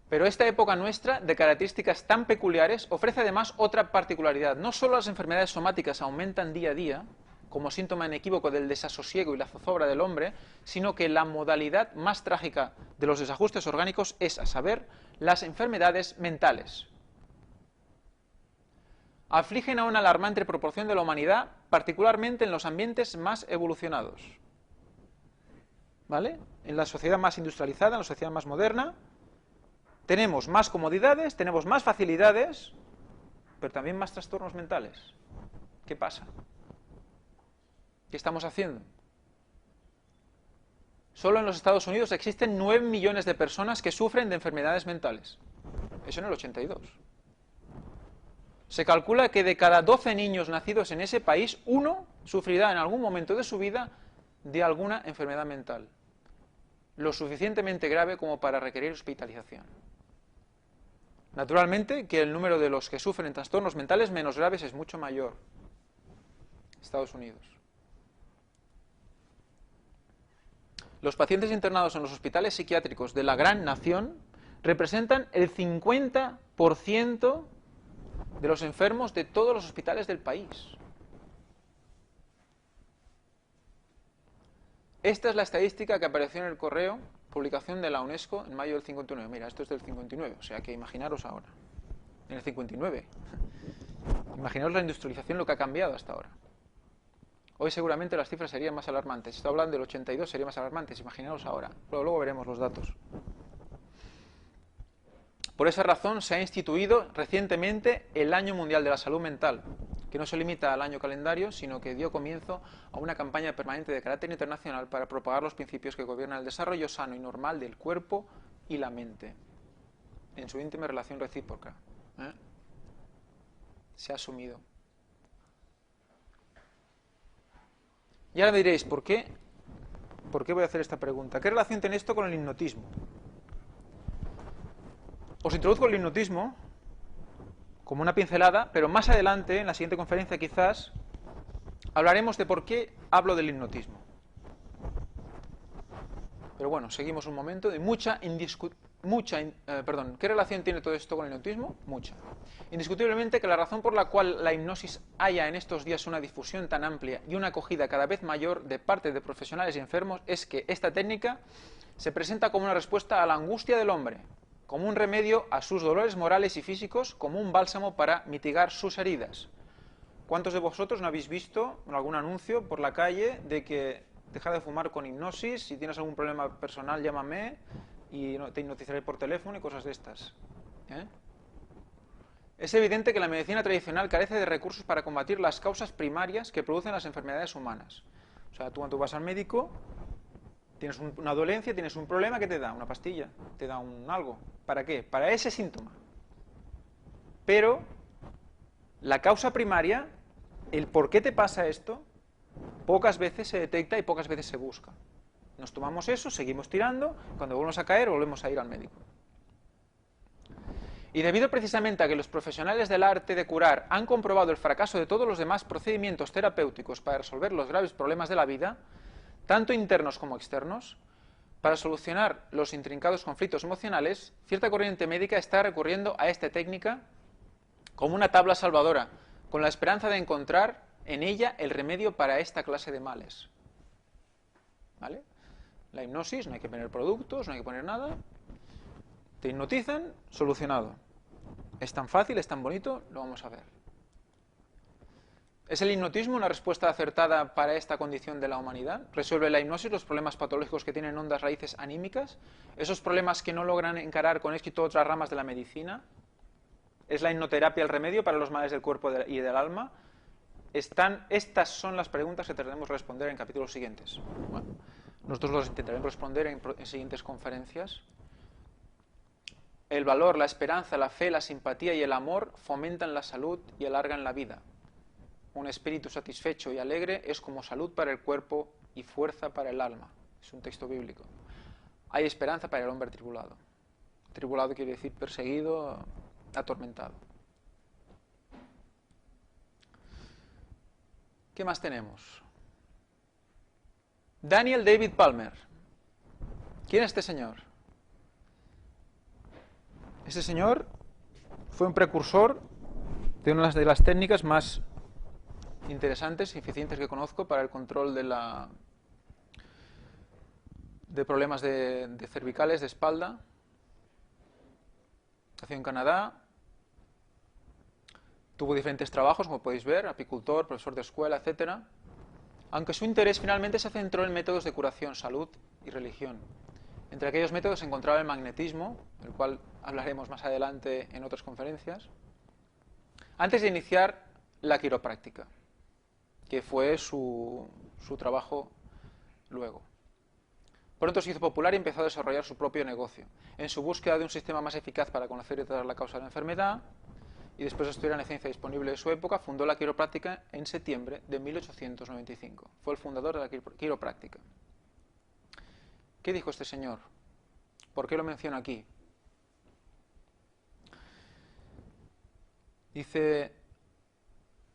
Pero esta época nuestra, de características tan peculiares, ofrece además otra particularidad. No solo las enfermedades somáticas aumentan día a día, como síntoma inequívoco del desasosiego y la zozobra del hombre, sino que la modalidad más trágica de los desajustes orgánicos es, a saber, las enfermedades mentales. Afligen a una alarmante proporción de la humanidad, particularmente en los ambientes más evolucionados. ¿Vale? En la sociedad más industrializada, en la sociedad más moderna, tenemos más comodidades, tenemos más facilidades, pero también más trastornos mentales. ¿Qué pasa? ¿Qué estamos haciendo? Solo en los Estados Unidos existen 9 millones de personas que sufren de enfermedades mentales. Eso en el 82. Se calcula que de cada 12 niños nacidos en ese país, uno sufrirá en algún momento de su vida de alguna enfermedad mental, lo suficientemente grave como para requerir hospitalización. Naturalmente que el número de los que sufren trastornos mentales menos graves es mucho mayor. Estados Unidos. Los pacientes internados en los hospitales psiquiátricos de la gran nación representan el 50% de los enfermos de todos los hospitales del país. Esta es la estadística que apareció en el correo, publicación de la UNESCO en mayo del 59. Mira, esto es del 59, o sea que imaginaros ahora. En el 59. Imaginaos la industrialización, lo que ha cambiado hasta ahora. Hoy seguramente las cifras serían más alarmantes. Si estoy hablando del 82, serían más alarmantes. Imaginaos ahora. Pero luego veremos los datos. Por esa razón se ha instituido recientemente el Año Mundial de la Salud Mental, que no se limita al año calendario, sino que dio comienzo a una campaña permanente de carácter internacional para propagar los principios que gobiernan el desarrollo sano y normal del cuerpo y la mente, en su íntima relación recíproca. se ha asumido. Y ahora me diréis, ¿por qué voy a hacer esta pregunta? ¿Qué relación tiene esto con el hipnotismo? Os introduzco el hipnotismo como una pincelada, pero más adelante, en la siguiente conferencia quizás, hablaremos de por qué hablo del hipnotismo. Pero bueno, seguimos un momento de ¿qué relación tiene todo esto con el hipnotismo? Mucha. Indiscutiblemente que la razón por la cual la hipnosis haya en estos días una difusión tan amplia y una acogida cada vez mayor de parte de profesionales y enfermos es que esta técnica se presenta como una respuesta a la angustia del hombre, como un remedio a sus dolores morales y físicos, como un bálsamo para mitigar sus heridas. ¿Cuántos de vosotros no habéis visto en algún anuncio por la calle de que deja de fumar con hipnosis, si tienes algún problema personal llámame y te hipnotizaré por teléfono y cosas de estas? Es evidente que la medicina tradicional carece de recursos para combatir las causas primarias que producen las enfermedades humanas. O sea, tú cuando vas al médico, tienes una dolencia, tienes un problema, ¿qué te da? Una pastilla, te da algo. ¿Para qué? Para ese síntoma. Pero la causa primaria, el por qué te pasa esto, pocas veces se detecta y pocas veces se busca. Nos tomamos eso, seguimos tirando, cuando volvemos a caer volvemos a ir al médico. Y debido precisamente a que los profesionales del arte de curar han comprobado el fracaso de todos los demás procedimientos terapéuticos para resolver los graves problemas de la vida, tanto internos como externos, para solucionar los intrincados conflictos emocionales, cierta corriente médica está recurriendo a esta técnica como una tabla salvadora, con la esperanza de encontrar en ella el remedio para esta clase de males. ¿Vale? La hipnosis, no hay que poner productos, no hay que poner nada. Te hipnotizan, solucionado. Es tan fácil, es tan bonito, lo vamos a ver. ¿Es el hipnotismo una respuesta acertada para esta condición de la humanidad? ¿Resuelve la hipnosis los problemas patológicos que tienen hondas raíces anímicas? ¿Esos problemas que no logran encarar con éxito otras ramas de la medicina? ¿Es la hipnoterapia el remedio para los males del cuerpo y del alma? Estas son las preguntas que tendremos que responder en capítulos siguientes. Bueno, nosotros los intentaremos responder en siguientes conferencias. El valor, la esperanza, la fe, la simpatía y el amor fomentan la salud y alargan la vida. Un espíritu satisfecho y alegre es como salud para el cuerpo y fuerza para el alma. Es un texto bíblico. Hay esperanza para el hombre tribulado. Tribulado quiere decir perseguido, atormentado. ¿Qué más tenemos? Daniel David Palmer. ¿Quién es este señor? Este señor fue un precursor de una de las técnicas más interesantes y eficientes que conozco para el control de problemas de cervicales, de espalda. Nació en Canadá. Tuvo diferentes trabajos, como podéis ver, apicultor, profesor de escuela, etc. Aunque su interés finalmente se centró en métodos de curación, salud y religión. Entre aquellos métodos se encontraba el magnetismo, del cual hablaremos más adelante en otras conferencias, antes de iniciar la quiropráctica, que fue su trabajo luego. Pronto se hizo popular y empezó a desarrollar su propio negocio, en su búsqueda de un sistema más eficaz para conocer y tratar la causa de la enfermedad, y después de estudiar la ciencia disponible de su época, fundó la quiropráctica en septiembre de 1895. Fue el fundador de la quiropráctica. ¿Qué dijo este señor? ¿Por qué lo menciono aquí? Dice: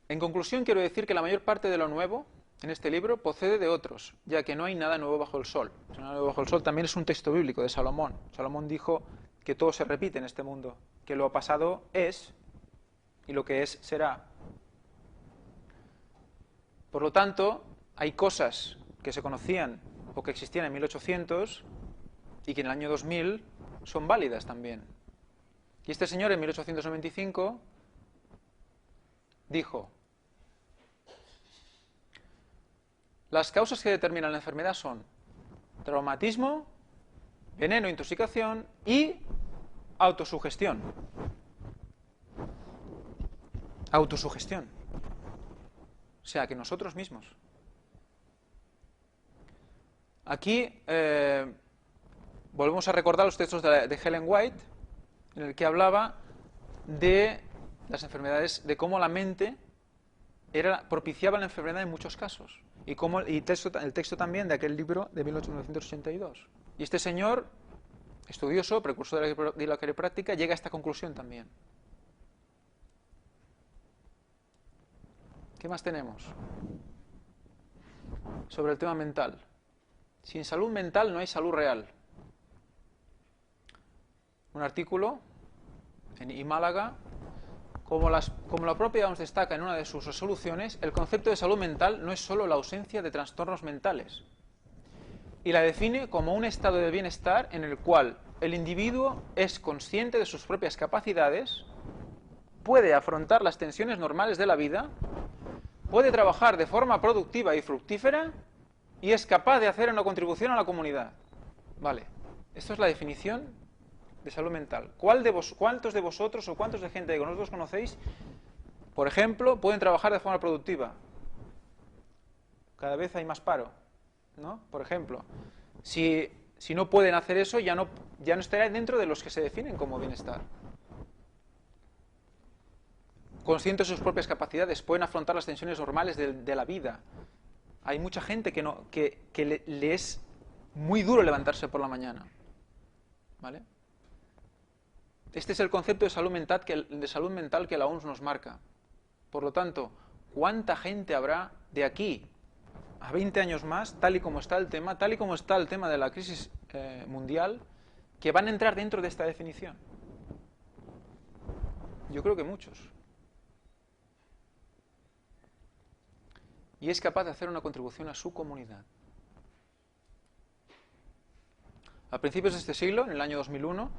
en conclusión, quiero decir que la mayor parte de lo nuevo en este libro procede de otros, ya que no hay nada nuevo bajo el sol. Nada nuevo bajo el sol también es un texto bíblico de Salomón. Salomón dijo que todo se repite en este mundo, que lo pasado es y lo que es será. Por lo tanto, hay cosas que se conocían o que existían en 1800 y que en el año 2000 son válidas también. Y este señor en 1895 dijo: las causas que determinan la enfermedad son traumatismo, veneno, intoxicación y autosugestión. Autosugestión. O sea, que nosotros mismos. Aquí volvemos a recordar los textos de Ellen White, en el que hablaba de las enfermedades, de cómo la mente propiciaba la enfermedad en muchos casos. Y el texto también de aquel libro de 1982. Y este señor, estudioso, precursor de la quiropráctica, llega a esta conclusión también. ¿Qué más tenemos? Sobre el tema mental. Sin salud mental no hay salud real. Un artículo en iMálaga, como la propia OMS destaca en una de sus resoluciones, el concepto de salud mental no es solo la ausencia de trastornos mentales, y la define como un estado de bienestar en el cual el individuo es consciente de sus propias capacidades, puede afrontar las tensiones normales de la vida, puede trabajar de forma productiva y fructífera y es capaz de hacer una contribución a la comunidad. Vale, esto es la definición de salud mental. ¿Cuántos de vosotros o cuántos de gente que nosotros conocéis, por ejemplo, pueden trabajar de forma productiva? Cada vez hay más paro, ¿no? Por ejemplo, si no pueden hacer eso, ya no estarán dentro de los que se definen como bienestar. Conscientes de sus propias capacidades, pueden afrontar las tensiones normales de la vida. Hay mucha gente que le es muy duro levantarse por la mañana, ¿vale? Este es el concepto de salud mental que la OMS nos marca. Por lo tanto, ¿cuánta gente habrá de aquí a 20 años más, tal y como está el tema de la crisis mundial, que van a entrar dentro de esta definición? Yo creo que muchos. Y es capaz de hacer una contribución a su comunidad. A principios de este siglo, en el año 2001,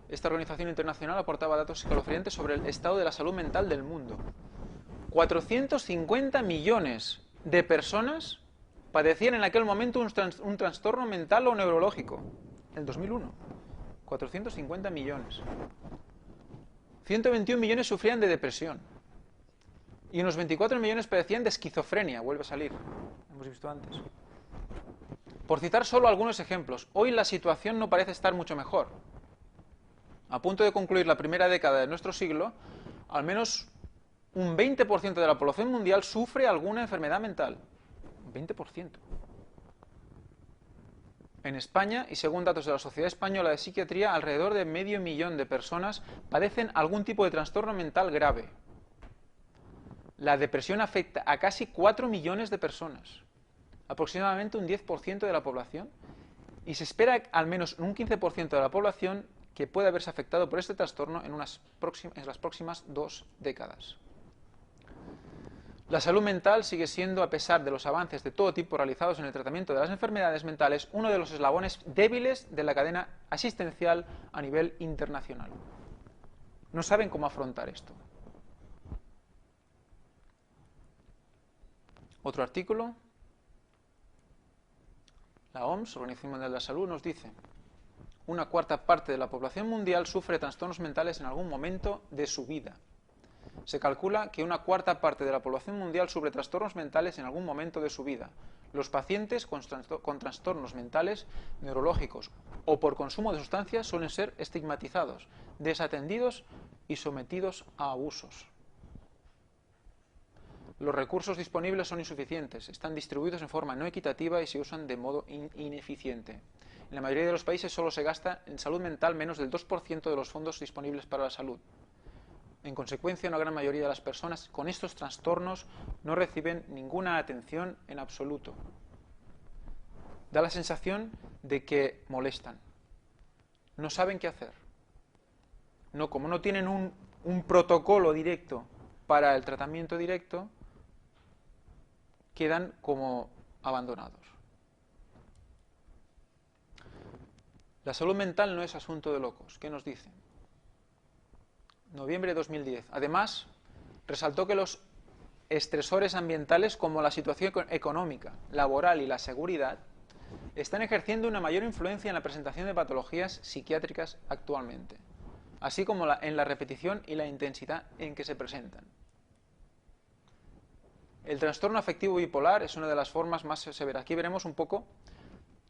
esta organización internacional aportaba datos escalofriantes sobre el estado de la salud mental del mundo. 450 millones de personas padecían en aquel momento un trastorno mental o neurológico. En el 2001. 450 millones. 121 millones sufrían de depresión. Y unos 24 millones padecían de esquizofrenia. Vuelve a salir. Hemos visto antes. Por citar solo algunos ejemplos, hoy la situación no parece estar mucho mejor. A punto de concluir la primera década de nuestro siglo, al menos un 20% de la población mundial sufre alguna enfermedad mental. Un 20%. En España, y según datos de la Sociedad Española de Psiquiatría, alrededor de 500.000 de personas padecen algún tipo de trastorno mental grave. La depresión afecta a casi 4 millones de personas, aproximadamente un 10% de la población, y se espera al menos un 15% de la población que puede haberse afectado por este trastorno en las próximas 2 décadas. La salud mental sigue siendo, a pesar de los avances de todo tipo realizados en el tratamiento de las enfermedades mentales, uno de los eslabones débiles de la cadena asistencial a nivel internacional. No saben cómo afrontar esto. Otro artículo. La OMS, Organización Mundial de la Salud, nos dice: una cuarta parte de la población mundial sufre trastornos mentales en algún momento de su vida. Se calcula que una cuarta parte de la población mundial sufre trastornos mentales en algún momento de su vida. Los pacientes con trastornos mentales, neurológicos o por consumo de sustancias suelen ser estigmatizados, desatendidos y sometidos a abusos. Los recursos disponibles son insuficientes, están distribuidos en forma no equitativa y se usan de modo ineficiente. En la mayoría de los países solo se gasta en salud mental menos del 2% de los fondos disponibles para la salud. En consecuencia, una gran mayoría de las personas con estos trastornos no reciben ninguna atención en absoluto. Da la sensación de que molestan. No saben qué hacer. Como no tienen un protocolo directo para el tratamiento directo, quedan como abandonados. La salud mental no es asunto de locos. ¿Qué nos dicen? Noviembre de 2010. Además, resaltó que los estresores ambientales como la situación económica, laboral y la seguridad están ejerciendo una mayor influencia en la presentación de patologías psiquiátricas actualmente, así como en la repetición y la intensidad en que se presentan. El trastorno afectivo bipolar es una de las formas más severas. Aquí veremos un poco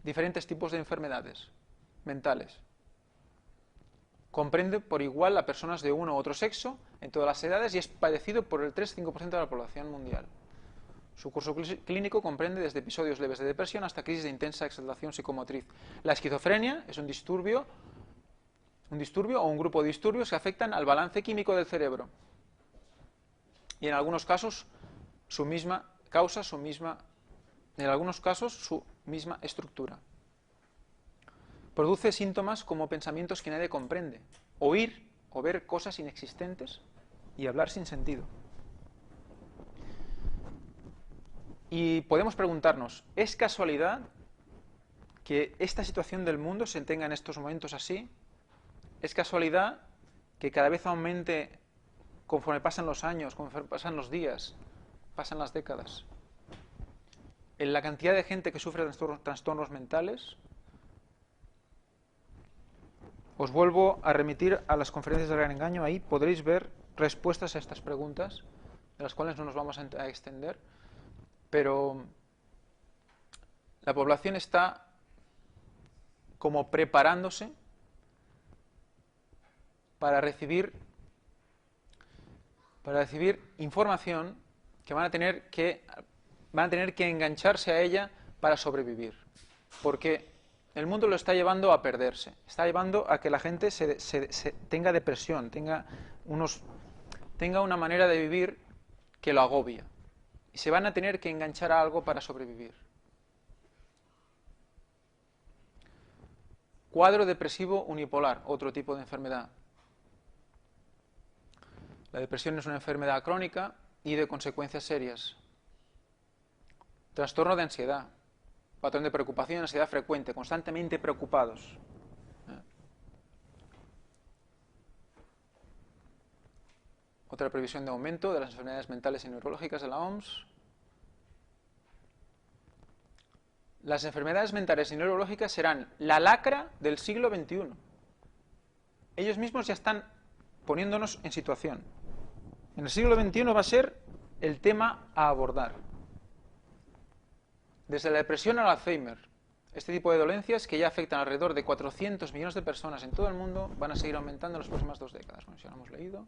diferentes tipos de enfermedades mentales. comprende por igual a personas de uno u otro sexo en todas las edades y es padecido por el 3-5% de la población mundial. Su curso clínico comprende desde episodios leves de depresión hasta crisis de intensa exaltación psicomotriz. La esquizofrenia es un disturbio o un grupo de disturbios que afectan al balance químico del cerebro y en algunos casos su misma estructura. Produce síntomas como pensamientos que nadie comprende, oír o ver cosas inexistentes y hablar sin sentido. Y podemos preguntarnos, ¿es casualidad que esta situación del mundo se tenga en estos momentos así? ¿Es casualidad que cada vez aumente conforme pasan los años, conforme pasan los días, pasan las décadas, en la cantidad de gente que sufre trastornos mentales? Os vuelvo a remitir a las conferencias del Gran Engaño, ahí podréis ver respuestas a estas preguntas, de las cuales no nos vamos a extender, pero la población está como preparándose para recibir información que van a tener que engancharse a ella para sobrevivir, porque el mundo lo está llevando a perderse, está llevando a que la gente tenga depresión, tenga una manera de vivir que lo agobia, y se van a tener que enganchar a algo para sobrevivir. Cuadro depresivo unipolar, otro tipo de enfermedad. La depresión es una enfermedad crónica y de consecuencias serias. Trastorno de ansiedad, patrón de preocupación y ansiedad frecuente, constantemente preocupados. Otra previsión de aumento de las enfermedades mentales y neurológicas de la OMS. Las enfermedades mentales y neurológicas serán la lacra del siglo XXI. Ellos mismos ya están poniéndonos en situación. En el siglo XXI va a ser el tema a abordar. Desde la depresión al Alzheimer, este tipo de dolencias que ya afectan alrededor de 400 millones de personas en todo el mundo van a seguir aumentando en las próximas 2 décadas. Bueno, si ya lo hemos leído.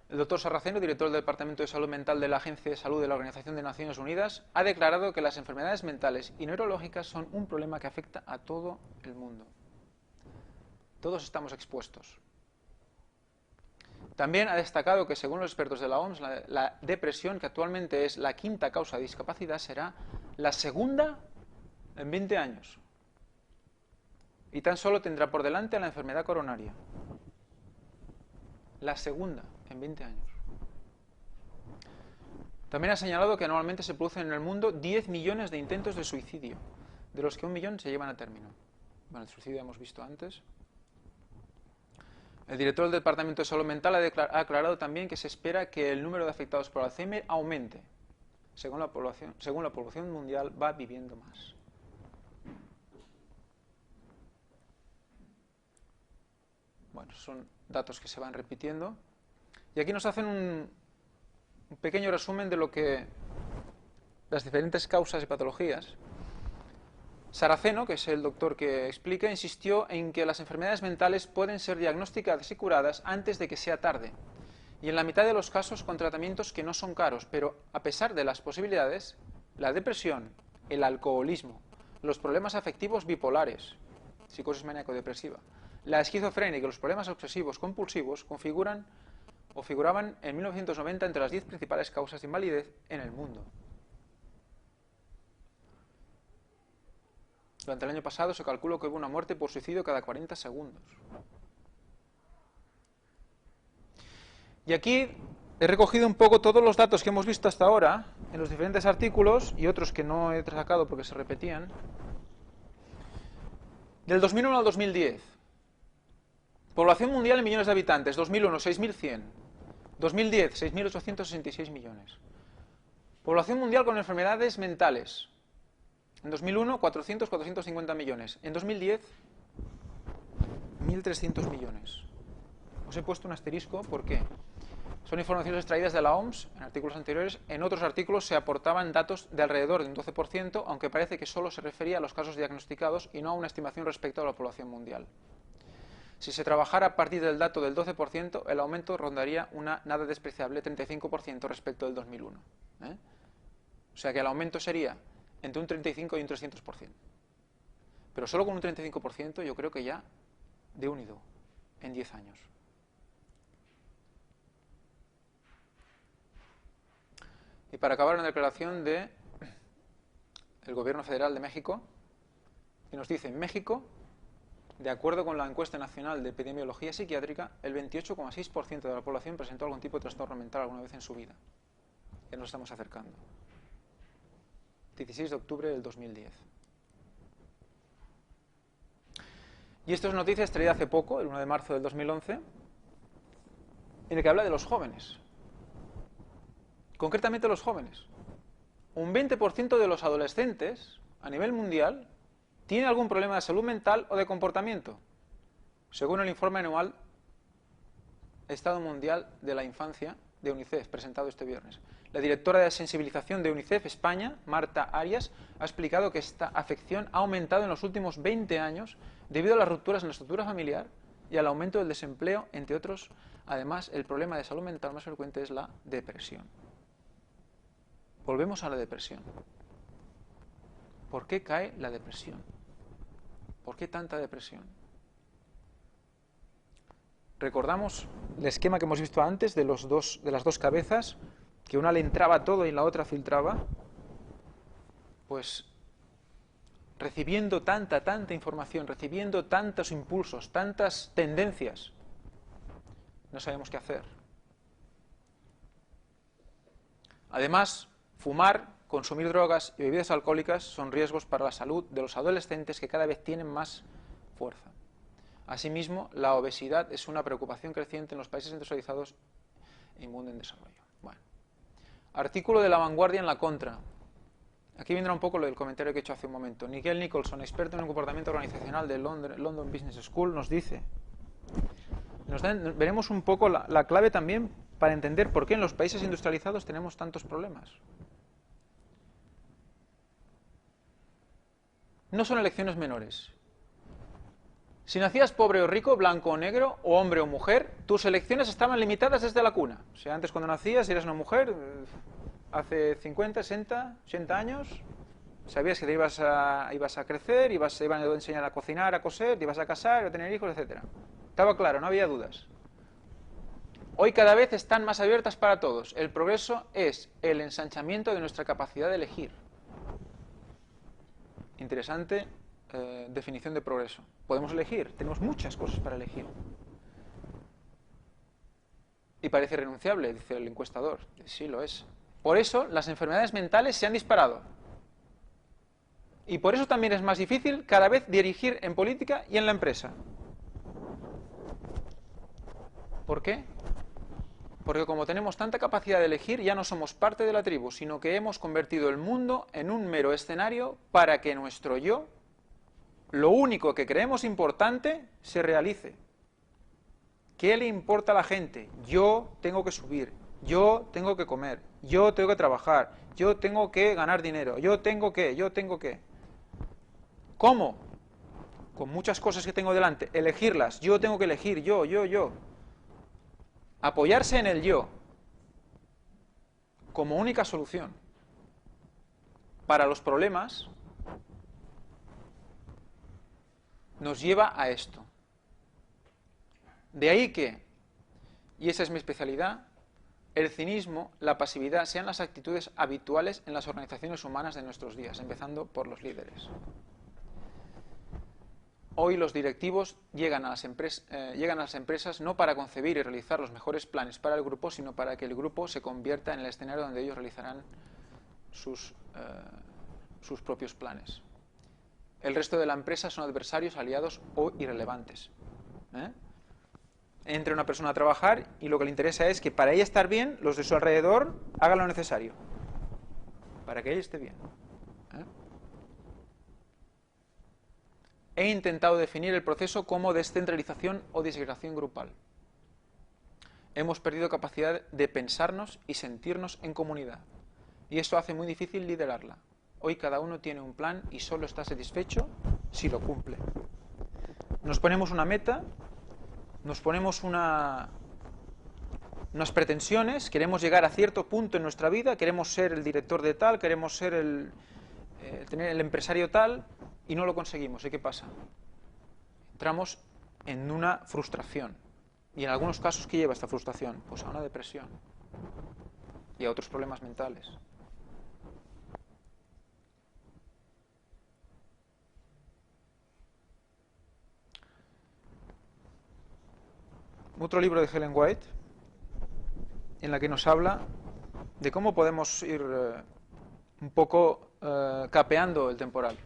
El doctor Sarraceno, director del Departamento de Salud Mental de la Agencia de Salud de la Organización de Naciones Unidas, ha declarado que las enfermedades mentales y neurológicas son un problema que afecta a todo el mundo. Todos estamos expuestos. También ha destacado que, según los expertos de la OMS, la depresión, que actualmente es la quinta causa de discapacidad, será la segunda en 20 años. Y tan solo tendrá por delante a la enfermedad coronaria. La segunda en 20 años. También ha señalado que anualmente se producen en el mundo 10 millones de intentos de suicidio, de los que 1 millón se llevan a término. Bueno, el suicidio hemos visto antes. El director del Departamento de Salud Mental ha aclarado también que se espera que el número de afectados por Alzheimer aumente, según la población mundial va viviendo más. Bueno, son datos que se van repitiendo. Y aquí nos hacen un pequeño resumen de lo que las diferentes causas y patologías. Sarraceno, que es el doctor que explica, insistió en que las enfermedades mentales pueden ser diagnosticadas y curadas antes de que sea tarde, y en la mitad de los casos con tratamientos que no son caros, pero a pesar de las posibilidades, la depresión, el alcoholismo, los problemas afectivos bipolares, psicosis maníaco-depresiva, la esquizofrenia y los problemas obsesivos compulsivos figuraban en 1990 entre las 10 principales causas de invalidez en el mundo. Durante el año pasado se calculó que hubo una muerte por suicidio cada 40 segundos. Y aquí he recogido un poco todos los datos que hemos visto hasta ahora en los diferentes artículos y otros que no he sacado porque se repetían. Del 2001 al 2010. Población mundial en millones de habitantes. 2001, 6.100. 2010, 6.866 millones. Población mundial con enfermedades mentales. En 2001, 450 millones. En 2010, 1.300 millones. Os he puesto un asterisco, ¿por qué? Son informaciones extraídas de la OMS en artículos anteriores. En otros artículos se aportaban datos de alrededor de un 12%, aunque parece que solo se refería a los casos diagnosticados y no a una estimación respecto a la población mundial. Si se trabajara a partir del dato del 12%, el aumento rondaría una nada despreciable 35% respecto del 2001. O sea que el aumento sería entre un 35 y un 300%. Pero solo con un 35% yo creo que ya de unido en 10 años. Y para acabar, una declaración del Gobierno Federal de México, que nos dice: en México, de acuerdo con la encuesta nacional de epidemiología psiquiátrica, el 28,6% de la población presentó algún tipo de trastorno mental alguna vez en su vida. Ya nos estamos acercando. 16 de octubre del 2010. Y esto es noticia extraída hace poco, el 1 de marzo del 2011, en el que habla de los jóvenes. Concretamente los jóvenes. Un 20% de los adolescentes a nivel mundial tiene algún problema de salud mental o de comportamiento, según el informe anual Estado Mundial de la Infancia de UNICEF, presentado este viernes. La directora de sensibilización de UNICEF España, Marta Arias, ha explicado que esta afección ha aumentado en los últimos 20 años debido a las rupturas en la estructura familiar y al aumento del desempleo, entre otros. Además, el problema de salud mental más frecuente es la depresión. Volvemos a la depresión. ¿Por qué cae la depresión? ¿Por qué tanta depresión? Recordamos el esquema que hemos visto antes de las dos cabezas, que una le entraba todo y la otra filtraba. Pues recibiendo tanta información, recibiendo tantos impulsos, tantas tendencias, no sabemos qué hacer. Además, fumar, consumir drogas y bebidas alcohólicas son riesgos para la salud de los adolescentes, que cada vez tienen más fuerza. Asimismo, la obesidad es una preocupación creciente en los países industrializados y mundo en desarrollo. Bueno. Artículo de La Vanguardia en la contra. Aquí vendrá un poco lo del comentario que he hecho hace un momento. Nigel Nicholson, experto en el comportamiento organizacional de London Business School, nos dice, veremos un poco la clave también para entender por qué en los países industrializados tenemos tantos problemas. No son elecciones menores. Si nacías pobre o rico, blanco o negro, o hombre o mujer, tus elecciones estaban limitadas desde la cuna. O sea, antes cuando nacías, si eras una mujer, hace 50, 60, 80 años, sabías que te ibas a crecer, te iban a enseñar a cocinar, a coser, te ibas a casar, a tener hijos, etc. Estaba claro, no había dudas. Hoy cada vez están más abiertas para todos. El progreso es el ensanchamiento de nuestra capacidad de elegir. Interesante definición de progreso. Podemos elegir, tenemos muchas cosas para elegir. Y parece irrenunciable, dice el encuestador. Sí, lo es. Por eso las enfermedades mentales se han disparado. Y por eso también es más difícil cada vez dirigir en política y en la empresa. ¿Por qué? Porque como tenemos tanta capacidad de elegir, ya no somos parte de la tribu, sino que hemos convertido el mundo en un mero escenario para que nuestro yo, lo único que creemos importante, se realice. ¿Qué le importa a la gente? Yo tengo que subir, yo tengo que comer, yo tengo que trabajar, yo tengo que ganar dinero, yo tengo que. ¿Cómo? Con muchas cosas que tengo delante, elegirlas, yo tengo que elegir, yo. Apoyarse en el yo como única solución para los problemas nos lleva a esto. De ahí que, y esa es mi especialidad, el cinismo, la pasividad sean las actitudes habituales en las organizaciones humanas de nuestros días, empezando por los líderes. Hoy los directivos llegan a las empresas no para concebir y realizar los mejores planes para el grupo, sino para que el grupo se convierta en el escenario donde ellos realizarán sus propios planes. El resto de la empresa son adversarios, aliados o irrelevantes. Entra una persona a trabajar y lo que le interesa es que para ella estar bien, los de su alrededor hagan lo necesario para que ella esté bien. He intentado definir el proceso como descentralización o disgregación grupal. Hemos perdido capacidad de pensarnos y sentirnos en comunidad. Y esto hace muy difícil liderarla. Hoy cada uno tiene un plan y solo está satisfecho si lo cumple. Nos ponemos una meta nos ponemos unas pretensiones, queremos llegar a cierto punto en nuestra vida, queremos ser el director de tal, queremos ser tener el empresario tal, y no lo conseguimos. ¿Y qué pasa? Entramos en una frustración. Y en algunos casos, ¿qué lleva esta frustración? Pues a una depresión y a otros problemas mentales. Otro libro de Ellen White, en la que nos habla de cómo podemos ir un poco capeando el temporal.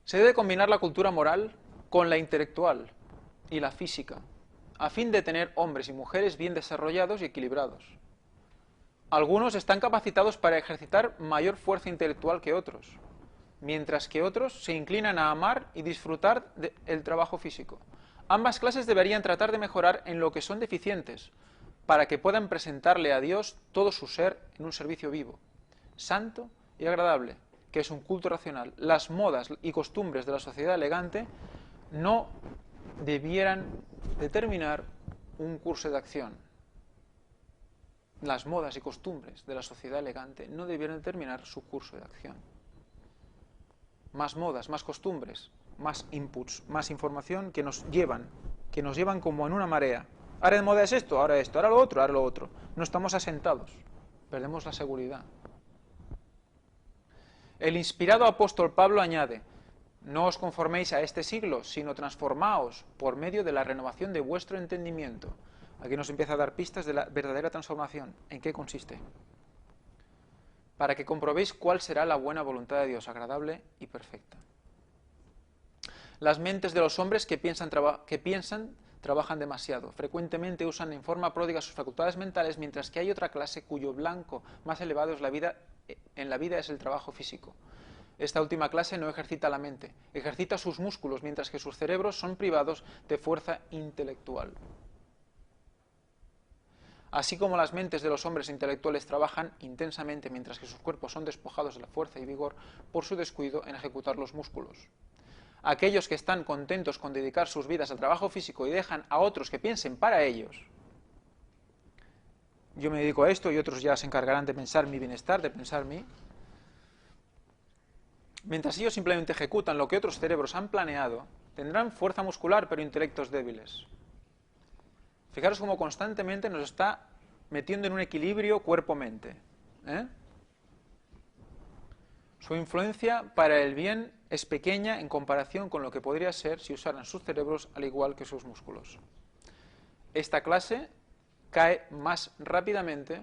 Se debe combinar la cultura moral con la intelectual y la física, a fin de tener hombres y mujeres bien desarrollados y equilibrados. Algunos están capacitados para ejercitar mayor fuerza intelectual que otros, mientras que otros se inclinan a amar y disfrutar del trabajo físico. Ambas clases deberían tratar de mejorar en lo que son deficientes, para que puedan presentarle a Dios todo su ser en un servicio vivo, santo y agradable, que es un culto racional. Las modas y costumbres de la sociedad elegante no debieran determinar un curso de acción. Las modas y costumbres de la sociedad elegante no debieran determinar su curso de acción. Más modas, más costumbres, más inputs, más información que nos llevan como en una marea. Ahora de moda es esto, ahora lo otro, ahora lo otro. No estamos asentados, perdemos la seguridad. El inspirado apóstol Pablo añade: no os conforméis a este siglo, sino transformaos por medio de la renovación de vuestro entendimiento. Aquí nos empieza a dar pistas de la verdadera transformación. ¿En qué consiste? Para que comprobéis cuál será la buena voluntad de Dios, agradable y perfecta. Las mentes de los hombres que piensan trabajan demasiado. Frecuentemente usan en forma pródiga sus facultades mentales, mientras que hay otra clase cuyo blanco más elevado es en la vida es el trabajo físico. Esta última clase no ejercita la mente, ejercita sus músculos, mientras que sus cerebros son privados de fuerza intelectual. Así como las mentes de los hombres intelectuales trabajan intensamente, mientras que sus cuerpos son despojados de la fuerza y vigor por su descuido en ejecutar los músculos. Aquellos que están contentos con dedicar sus vidas al trabajo físico y dejan a otros que piensen para ellos: yo me dedico a esto y otros ya se encargarán de pensar mi bienestar, de pensar mi... Mientras ellos simplemente ejecutan lo que otros cerebros han planeado, tendrán fuerza muscular pero intelectos débiles. Fijaros cómo constantemente nos está metiendo en un equilibrio cuerpo-mente. Su influencia para el bien es pequeña en comparación con lo que podría ser si usaran sus cerebros al igual que sus músculos. Esta clase cae más rápidamente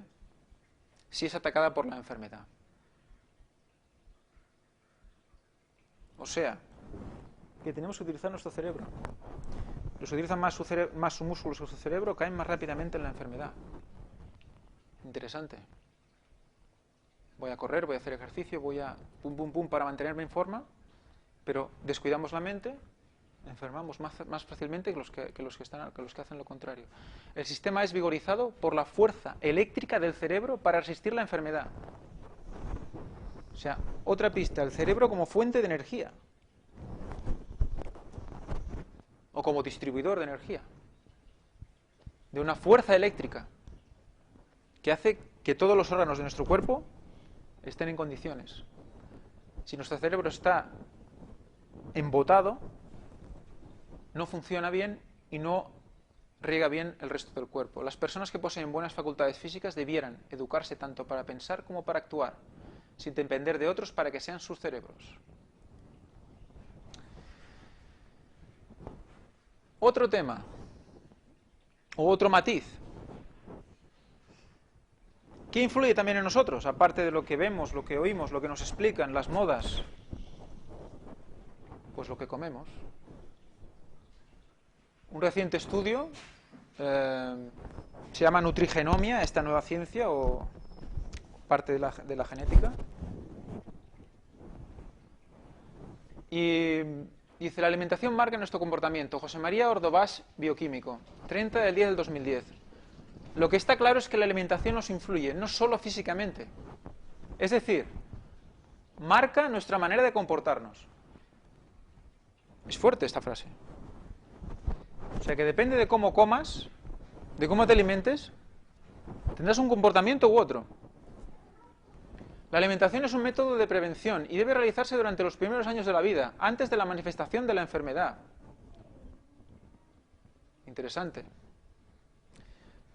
si es atacada por la enfermedad. O sea, que tenemos que utilizar nuestro cerebro. Los que utilizan más sus músculos que su cerebro caen más rápidamente en la enfermedad. Interesante. Voy a correr, voy a hacer ejercicio, voy a pum pum pum para mantenerme en forma, pero descuidamos la mente, enfermamos más fácilmente que los que hacen lo contrario. El sistema es vigorizado por la fuerza eléctrica del cerebro para resistir la enfermedad. O sea, otra pista, el cerebro como fuente de energía o como distribuidor de energía, de una fuerza eléctrica que hace que todos los órganos de nuestro cuerpo estén en condiciones. Si nuestro cerebro está embotado, no funciona bien y no riega bien el resto del cuerpo. Las personas que poseen buenas facultades físicas debieran educarse tanto para pensar como para actuar, sin depender de otros para que sean sus cerebros. Otro tema, o otro matiz. ¿Qué influye también en nosotros, aparte de lo que vemos, lo que oímos, lo que nos explican, las modas? Pues lo que comemos. Un reciente estudio se llama nutrigenomia, esta nueva ciencia o parte de la genética. Y dice: la alimentación marca nuestro comportamiento. José María Ordovás, bioquímico, 30 del 10 del 2010. Lo que está claro es que la alimentación nos influye, no solo físicamente. Es decir, marca nuestra manera de comportarnos. Es fuerte esta frase. O sea que depende de cómo comas, de cómo te alimentes, tendrás un comportamiento u otro. La alimentación es un método de prevención y debe realizarse durante los primeros años de la vida, antes de la manifestación de la enfermedad. Interesante.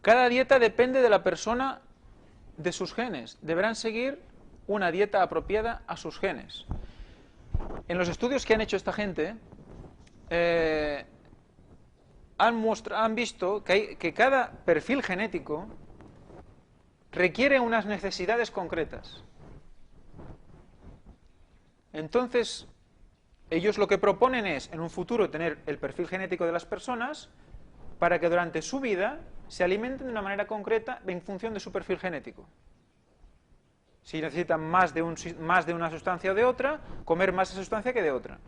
Cada dieta depende de la persona, de sus genes. Deberán seguir una dieta apropiada a sus genes. En los estudios que han hecho esta gente, han visto que cada perfil genético requiere unas necesidades concretas. Entonces, ellos lo que proponen es, en un futuro, tener el perfil genético de las personas para que durante su vida se alimenten de una manera concreta en función de su perfil genético. Si necesitan más de una sustancia o de otra, comer más esa sustancia que de otra.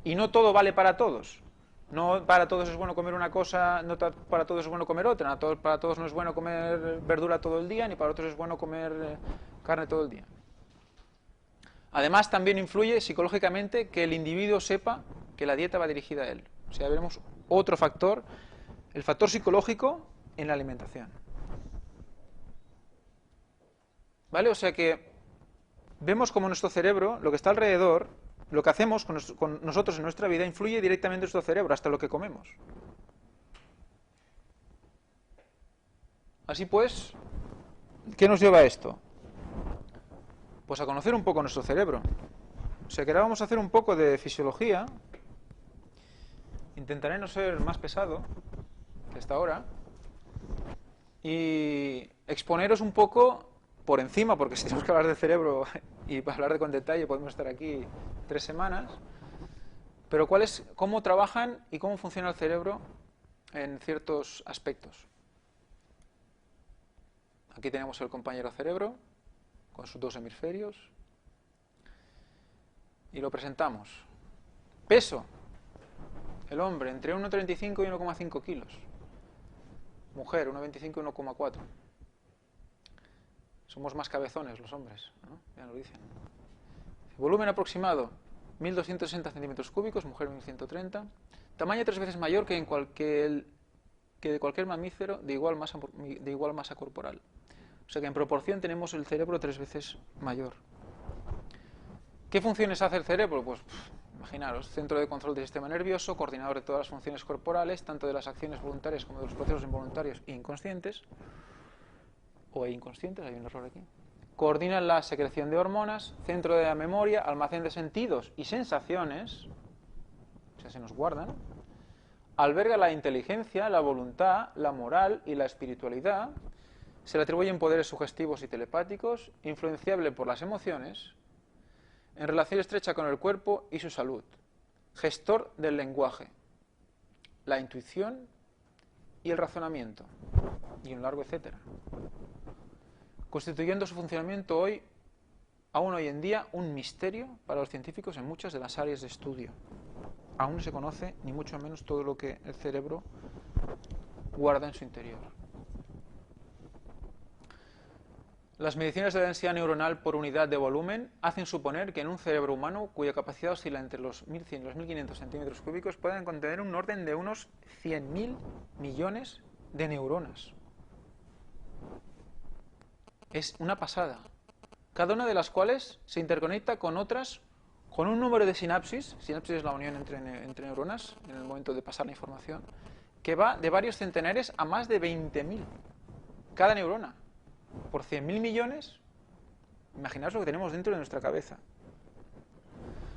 Y no todo vale para todos. No para todos es bueno comer una cosa, no para todos es bueno comer otra, para todos no es bueno comer verdura todo el día, ni para otros es bueno comer carne todo el día. Además, también influye psicológicamente que el individuo sepa que la dieta va dirigida a él. O sea, veremos otro factor, el factor psicológico en la alimentación. ¿Vale? O sea que vemos como nuestro cerebro, lo que está alrededor, lo que hacemos con nosotros en nuestra vida, influye directamente en nuestro cerebro, hasta lo que comemos. Así pues, ¿qué nos lleva a esto? Pues a conocer un poco nuestro cerebro. O sea que ahora vamos a hacer un poco de fisiología. Intentaré no ser más pesado que hasta ahora. Y exponeros un poco por encima, porque si tenemos que hablar del cerebro y para hablar con detalle podemos estar aquí 3 semanas. Pero cómo trabajan y cómo funciona el cerebro en ciertos aspectos. Aquí tenemos el compañero cerebro con sus 2 hemisferios, y lo presentamos. Peso, el hombre, entre 1,35 y 1,5 kilos. Mujer, 1,25 y 1,4. Somos más cabezones los hombres, ¿no? Ya lo dicen. Volumen aproximado, 1.260 centímetros cúbicos, mujer 1.130. Tamaño 3 veces mayor que de cualquier mamífero de igual masa corporal. O sea que en proporción tenemos el cerebro 3 veces mayor. ¿Qué funciones hace el cerebro? Pues imaginaros, centro de control del sistema nervioso, coordinador de todas las funciones corporales, tanto de las acciones voluntarias como de los procesos involuntarios e inconscientes, o inconscientes, hay un error aquí. Coordina la secreción de hormonas, centro de la memoria, almacén de sentidos y sensaciones, o sea, se nos guardan. Alberga la inteligencia, la voluntad, la moral y la espiritualidad. Se le atribuyen poderes sugestivos y telepáticos, influenciable por las emociones, en relación estrecha con el cuerpo y su salud, gestor del lenguaje, la intuición y el razonamiento, y un largo etcétera, constituyendo su funcionamiento aún hoy en día, un misterio para los científicos en muchas de las áreas de estudio. Aún no se conoce, ni mucho menos, todo lo que el cerebro guarda en su interior. Las mediciones de densidad neuronal por unidad de volumen hacen suponer que en un cerebro humano, cuya capacidad oscila entre los 1.100 y los 1.500 centímetros cúbicos, pueden contener un orden de unos 100.000 millones de neuronas. Es una pasada. Cada una de las cuales se interconecta con otras con un número de sinapsis. Sinapsis es la unión entre neuronas en el momento de pasar la información, que va de varios centenares a más de 20.000. Cada neurona. Por 100.000 millones, imaginaos lo que tenemos dentro de nuestra cabeza,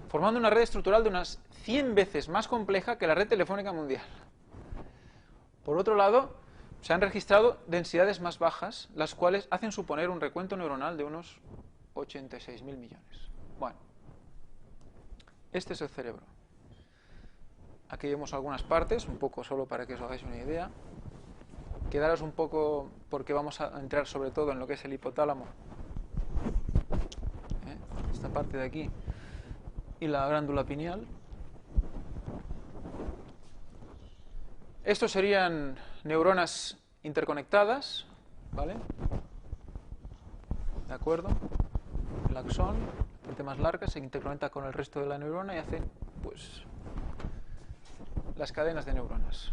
formando una red estructural de unas 100 veces más compleja que la red telefónica mundial. Por otro lado, se han registrado densidades más bajas, las cuales hacen suponer un recuento neuronal de unos 86.000 millones. Bueno, este es el cerebro. Aquí vemos algunas partes, un poco solo para que os hagáis una idea. Quedaros un poco, porque vamos a entrar sobre todo en lo que es el hipotálamo, esta parte de aquí, y la glándula pineal. Estos serían neuronas interconectadas, ¿vale? ¿De acuerdo? El axón, la parte más larga, se interconecta con el resto de la neurona y hace, pues, las cadenas de neuronas.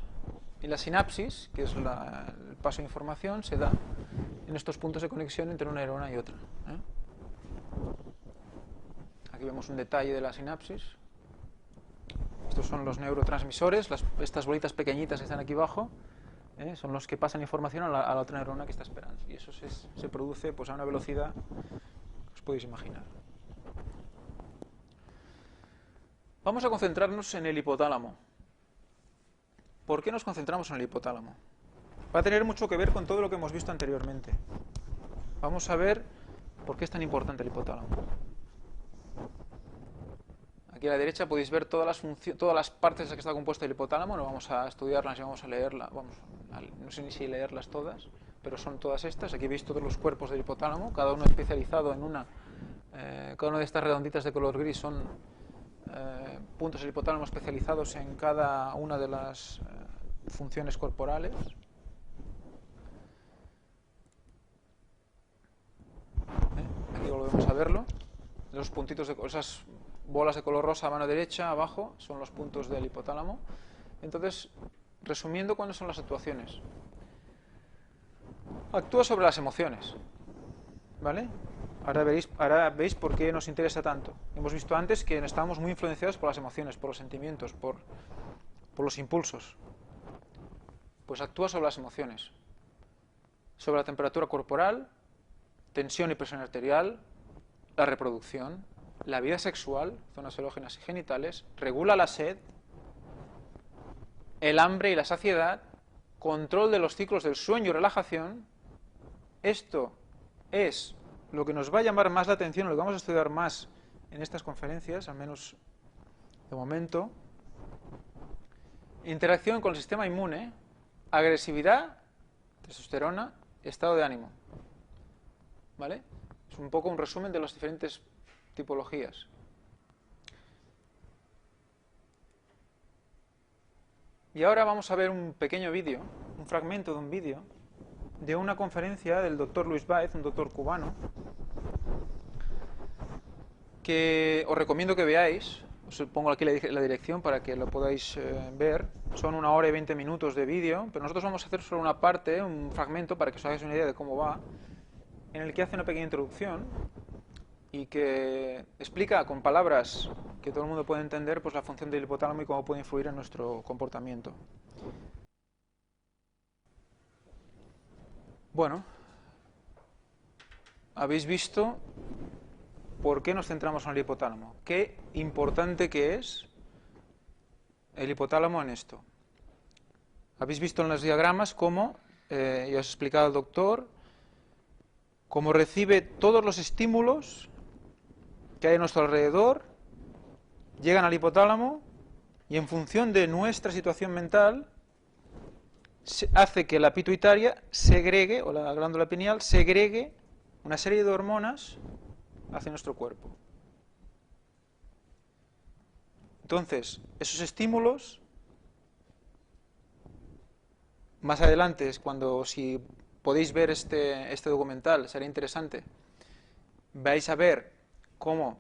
Y la sinapsis, que es el paso de información, se da en estos puntos de conexión entre una neurona y otra. Aquí vemos un detalle de la sinapsis. Estos son los neurotransmisores, estas bolitas pequeñitas que están aquí abajo, son los que pasan información a la otra neurona que está esperando. Y eso se produce pues, a una velocidad que os podéis imaginar. Vamos a concentrarnos en el hipotálamo. ¿Por qué nos concentramos en el hipotálamo? Va a tener mucho que ver con todo lo que hemos visto anteriormente. Vamos a ver por qué es tan importante el hipotálamo. Aquí a la derecha podéis ver todas las partes de las que está compuesto el hipotálamo. No vamos a estudiarlas y vamos a leerlas. No sé ni si leerlas todas, pero son todas estas. Aquí veis todos los cuerpos del hipotálamo, cada uno especializado en una. Cada una de estas redonditas de color gris son puntos del hipotálamo especializados en cada una de las funciones corporales. Aquí volvemos a verlo. Los puntitos de esas bolas de color rosa a mano derecha, abajo, son los puntos del hipotálamo. Entonces, resumiendo, ¿cuáles son las actuaciones? Actúa sobre las emociones, ¿vale? Ahora veis por qué nos interesa tanto. Hemos visto antes que estábamos muy influenciados por las emociones, por los sentimientos, por los impulsos. Pues actúa sobre las emociones, sobre la temperatura corporal, tensión y presión arterial, la reproducción, la vida sexual, zonas erógenas y genitales, regula la sed, el hambre y la saciedad, control de los ciclos del sueño y relajación. Esto es lo que nos va a llamar más la atención, lo que vamos a estudiar más en estas conferencias, al menos de momento. Interacción con el sistema inmune, agresividad, testosterona, estado de ánimo. ¿Vale? Es un poco un resumen de las diferentes tipologías. Y ahora vamos a ver un pequeño vídeo, un fragmento de un vídeo, de una conferencia del doctor Luis Báez, un doctor cubano, que os recomiendo que veáis. Os pongo aquí la dirección para que lo podáis ver. Son 1 hora y 20 minutos de vídeo, pero nosotros vamos a hacer solo una parte, un fragmento, para que os hagáis una idea de cómo va, en el que hace una pequeña introducción y que explica con palabras que todo el mundo puede entender pues la función del hipotálamo y cómo puede influir en nuestro comportamiento. Bueno, habéis visto por qué nos centramos en el hipotálamo. Qué importante que es el hipotálamo en esto. Habéis visto en los diagramas cómo, ya os he explicado el doctor, cómo recibe todos los estímulos que hay a nuestro alrededor, llegan al hipotálamo y en función de nuestra situación mental hace que la pituitaria segregue, o la glándula pineal segregue una serie de hormonas hacia nuestro cuerpo. Entonces, esos estímulos, más adelante, si podéis ver este documental, será interesante, vais a ver cómo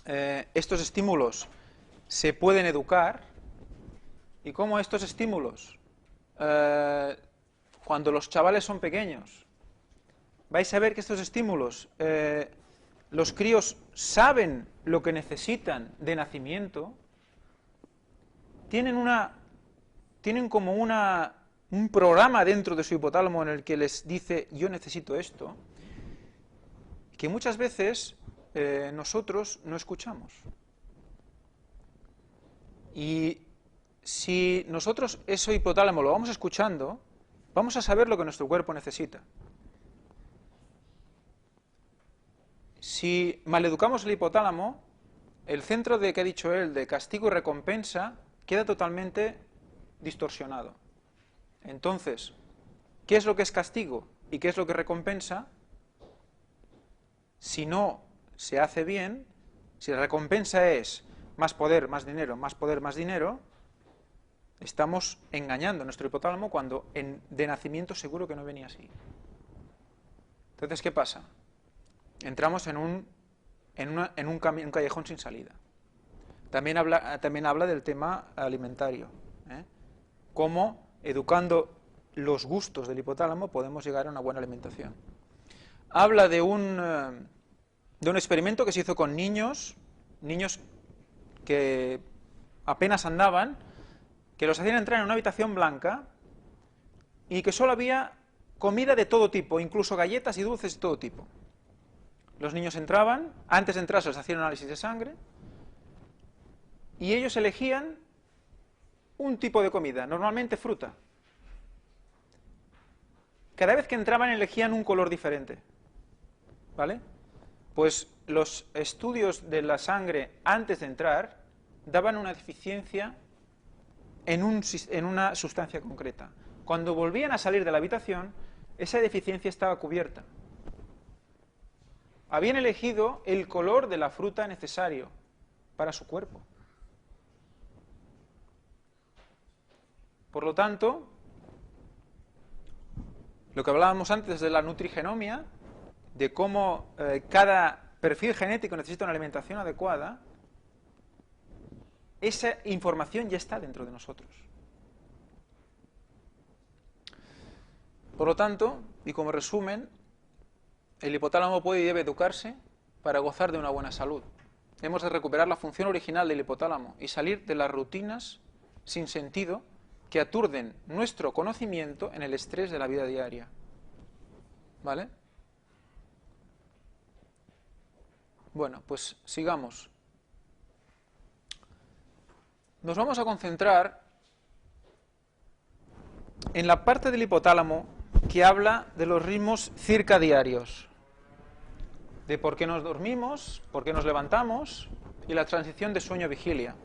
estos estímulos se pueden educar y cómo estos estímulos, cuando los chavales son pequeños, vais a ver que estos estímulos, los críos saben lo que necesitan de nacimiento, tienen como un programa dentro de su hipotálamo en el que les dice yo necesito esto, que muchas veces nosotros no escuchamos. Y si nosotros ese hipotálamo lo vamos escuchando, vamos a saber lo que nuestro cuerpo necesita. Si maleducamos el hipotálamo, el centro que ha dicho él de castigo y recompensa queda totalmente distorsionado. Entonces, ¿qué es lo que es castigo y qué es lo que recompensa? Si no se hace bien, si la recompensa es más poder, más dinero, más poder, más dinero, estamos engañando a nuestro hipotálamo cuando de nacimiento seguro que no venía así. Entonces, ¿qué pasa? Entramos en un callejón sin salida. también habla del tema alimentario, ¿eh? Cómo, educando los gustos del hipotálamo, podemos llegar a una buena alimentación. Habla de un experimento que se hizo con niños que apenas andaban, que los hacían entrar en una habitación blanca y que solo había comida de todo tipo, incluso galletas y dulces de todo tipo. Los niños entraban, antes de entrar se les hacía un análisis de sangre, y ellos elegían un tipo de comida, normalmente fruta. Cada vez que entraban elegían un color diferente, ¿vale? Pues los estudios de la sangre antes de entrar daban una deficiencia en una sustancia concreta. Cuando volvían a salir de la habitación, esa deficiencia estaba cubierta. Habían elegido el color de la fruta necesario para su cuerpo. Por lo tanto, lo que hablábamos antes de la nutrigenomia, de cómo cada perfil genético necesita una alimentación adecuada, esa información ya está dentro de nosotros. Por lo tanto, y como resumen, el hipotálamo puede y debe educarse para gozar de una buena salud. Hemos de recuperar la función original del hipotálamo y salir de las rutinas sin sentido que aturden nuestro conocimiento en el estrés de la vida diaria. ¿Vale? Bueno, pues sigamos. Nos vamos a concentrar en la parte del hipotálamo que habla de los ritmos circadiarios, de por qué nos dormimos, por qué nos levantamos y la transición de sueño-vigilia.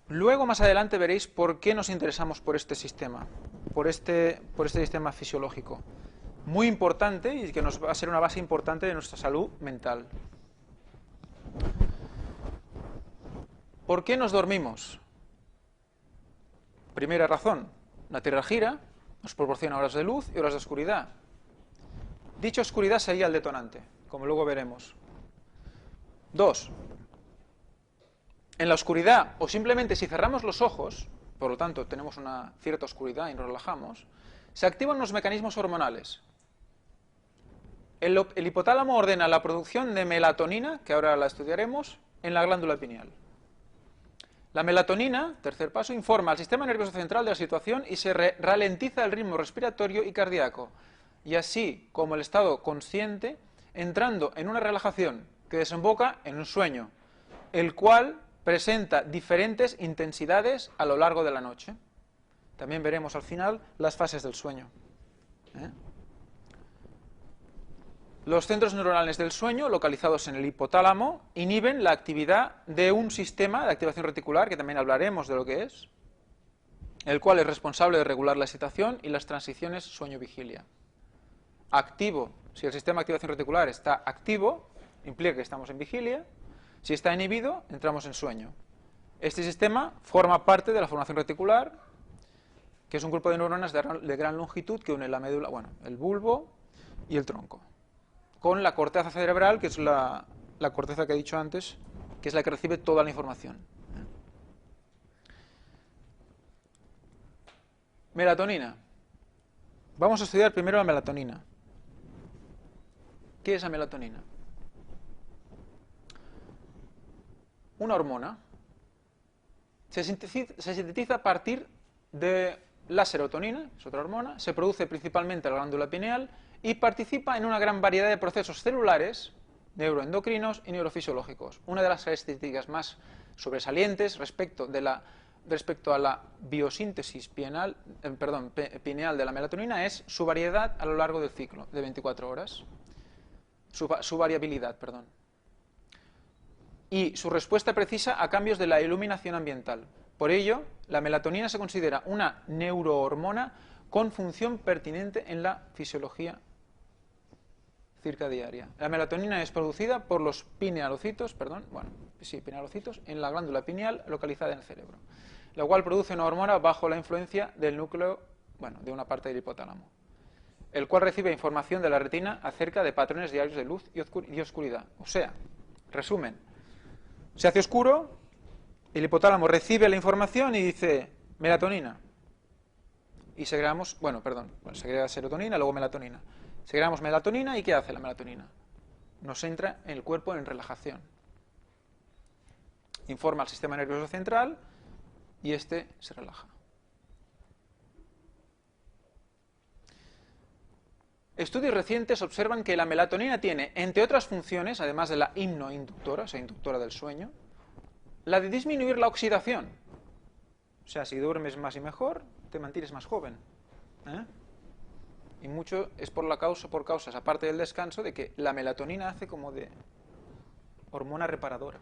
Luego, más adelante, veréis por qué nos interesamos por este sistema, por este sistema fisiológico. Muy importante y que nos va a ser una base importante de nuestra salud mental. ¿Por qué nos dormimos? Primera razón, la Tierra gira, nos proporciona horas de luz y horas de oscuridad. Dicha oscuridad sería el detonante, como luego veremos. 2. En la oscuridad, o simplemente si cerramos los ojos, por lo tanto tenemos una cierta oscuridad y nos relajamos, se activan unos mecanismos hormonales. El hipotálamo ordena la producción de melatonina, que ahora la estudiaremos, en la glándula pineal. La melatonina, tercer paso, informa al sistema nervioso central de la situación y se ralentiza el ritmo respiratorio y cardíaco, y así como el estado consciente, entrando en una relajación que desemboca en un sueño, el cual presenta diferentes intensidades a lo largo de la noche. También veremos al final las fases del sueño. Los centros neuronales del sueño, localizados en el hipotálamo, inhiben la actividad de un sistema de activación reticular, que también hablaremos de lo que es, el cual es responsable de regular la excitación y las transiciones sueño-vigilia. Activo, si el sistema de activación reticular está activo, implica que estamos en vigilia. Si está inhibido, entramos en sueño. Este sistema forma parte de la formación reticular, que es un grupo de neuronas de gran longitud que une la médula, el bulbo y el tronco, con la corteza cerebral, que es la corteza que he dicho antes, que es la que recibe toda la información. Melatonina. Vamos a estudiar primero la melatonina. ¿Qué es la melatonina? Una hormona. Se sintetiza a partir de la serotonina, es otra hormona, se produce principalmente en la glándula pineal y participa en una gran variedad de procesos celulares, neuroendocrinos y neurofisiológicos. Una de las características más sobresalientes respecto a la biosíntesis pineal de la melatonina es su variedad a lo largo del ciclo de 24 horas, su variabilidad, y su respuesta precisa a cambios de la iluminación ambiental. Por ello, la melatonina se considera una neurohormona con función pertinente en la fisiología circadiaria. La melatonina es producida por los pinealocitos, pinealocitos en la glándula pineal localizada en el cerebro, la cual produce una hormona bajo la influencia del núcleo, de una parte del hipotálamo, el cual recibe información de la retina acerca de patrones diarios de luz y oscuridad. O sea, Resumen. Se hace oscuro, el hipotálamo recibe la información y dice melatonina. Y segregamos, segrega serotonina, luego melatonina. Segregamos melatonina y ¿qué hace la melatonina? Nos entra en el cuerpo en relajación. Informa al sistema nervioso central y este se relaja. Estudios recientes observan que la melatonina tiene, entre otras funciones, además de la hipnoinductora, o sea, inductora del sueño, la de disminuir la oxidación. O sea, si duermes más y mejor, te mantienes más joven. Y mucho es por causas, aparte del descanso, de que la melatonina hace como de hormona reparadora.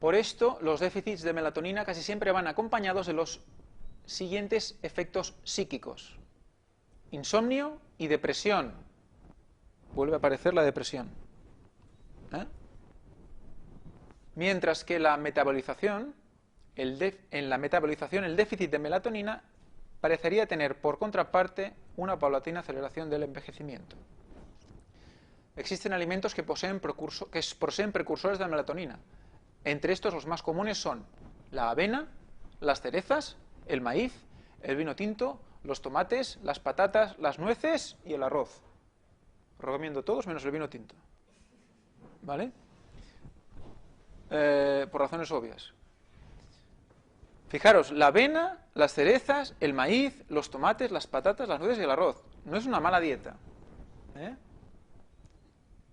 Por esto, los déficits de melatonina casi siempre van acompañados de los siguientes efectos psíquicos: insomnio y depresión. Vuelve a aparecer la depresión. Mientras que en la metabolización, el déficit de melatonina parecería tener por contraparte una paulatina aceleración del envejecimiento. Existen alimentos que poseen precursores de la melatonina. Entre estos, los más comunes son la avena, las cerezas, el maíz, el vino tinto, los tomates, las patatas, las nueces y el arroz. Os recomiendo todos menos el vino tinto. ¿Vale? Por razones obvias. Fijaros, la avena, las cerezas, el maíz, los tomates, las patatas, las nueces y el arroz. No es una mala dieta.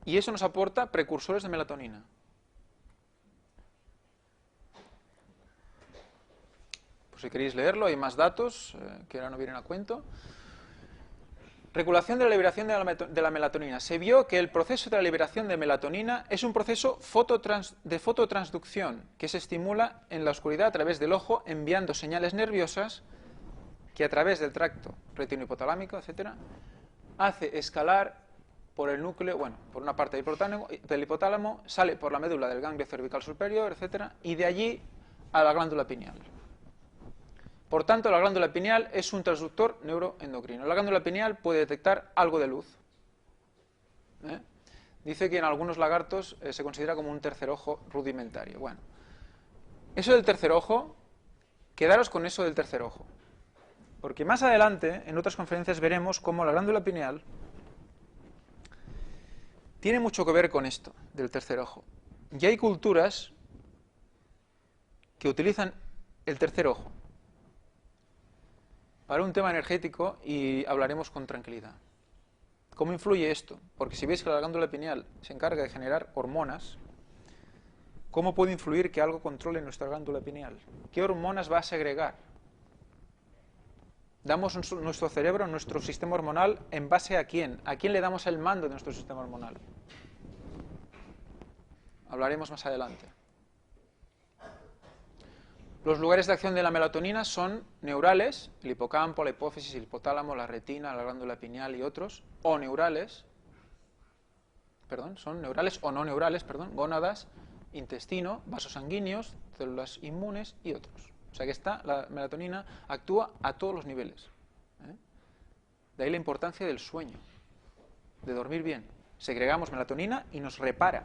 Y eso nos aporta precursores de melatonina. Pues si queréis leerlo, hay más datos que ahora no vienen a cuento. Regulación de la liberación de la melatonina. Se vio que el proceso de la liberación de melatonina es un proceso de fototransducción que se estimula en la oscuridad a través del ojo, enviando señales nerviosas que a través del tracto retinohipotalámico, etcétera, hace escalar por el núcleo, por una parte del hipotálamo, sale por la médula del ganglio cervical superior, etcétera, y de allí a la glándula pineal. Por tanto, la glándula pineal es un transductor neuroendocrino. La glándula pineal puede detectar algo de luz. Dice que en algunos lagartos se considera como un tercer ojo rudimentario. Bueno, eso del tercer ojo, quedaros con eso del tercer ojo. Porque más adelante, en otras conferencias, veremos cómo la glándula pineal tiene mucho que ver con esto del tercer ojo. Y hay culturas que utilizan el tercer ojo para un tema energético y hablaremos con tranquilidad. ¿Cómo influye esto? Porque si veis que la glándula pineal se encarga de generar hormonas, ¿cómo puede influir que algo controle nuestra glándula pineal? ¿Qué hormonas va a segregar? ¿Damos nuestro cerebro, nuestro sistema hormonal, en base a quién? ¿A quién le damos el mando de nuestro sistema hormonal? Hablaremos más adelante. Los lugares de acción de la melatonina son neurales, el hipocampo, la hipófisis, el hipotálamo, la retina, la glándula pineal y otros, o neurales, son neurales o no neurales, gónadas, intestino, vasos sanguíneos, células inmunes y otros. O sea que la melatonina actúa a todos los niveles. De ahí la importancia del sueño, de dormir bien. Segregamos melatonina y nos repara.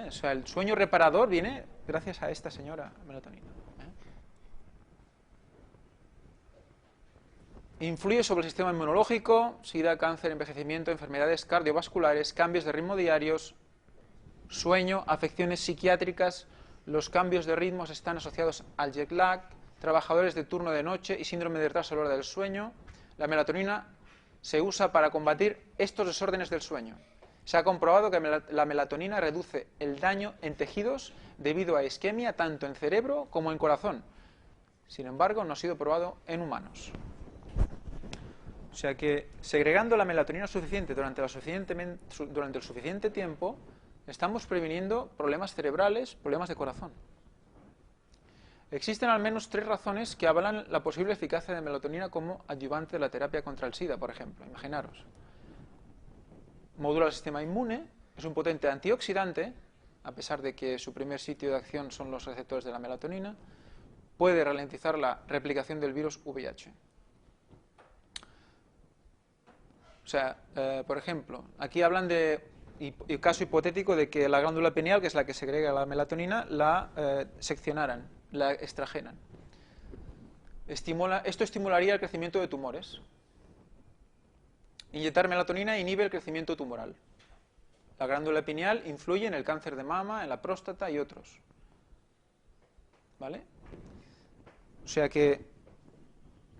O sea, el sueño reparador viene gracias a esta señora melatonina. Influye sobre el sistema inmunológico, sida, cáncer, envejecimiento, enfermedades cardiovasculares, cambios de ritmo diarios, sueño, afecciones psiquiátricas. Los cambios de ritmos están asociados al jet lag, trabajadores de turno de noche y síndrome de retraso a la hora del sueño. La melatonina se usa para combatir estos desórdenes del sueño. Se ha comprobado que la melatonina reduce el daño en tejidos debido a isquemia tanto en cerebro como en corazón. Sin embargo, no ha sido probado en humanos. O sea que segregando la melatonina suficiente durante el suficiente tiempo, estamos previniendo problemas cerebrales, problemas de corazón. Existen al menos 3 razones que avalan la posible eficacia de melatonina como adyuvante de la terapia contra el SIDA, por ejemplo. Imaginaros. Modula el sistema inmune, es un potente antioxidante, a pesar de que su primer sitio de acción son los receptores de la melatonina, puede ralentizar la replicación del virus VIH. O sea, por ejemplo, aquí hablan de y caso hipotético de que la glándula pineal, que es la que segrega la melatonina, la seccionaran, la extrajeran. Esto estimularía el crecimiento de tumores. Inyectar melatonina inhibe el crecimiento tumoral. La glándula pineal influye en el cáncer de mama, en la próstata y otros. ¿Vale? O sea que,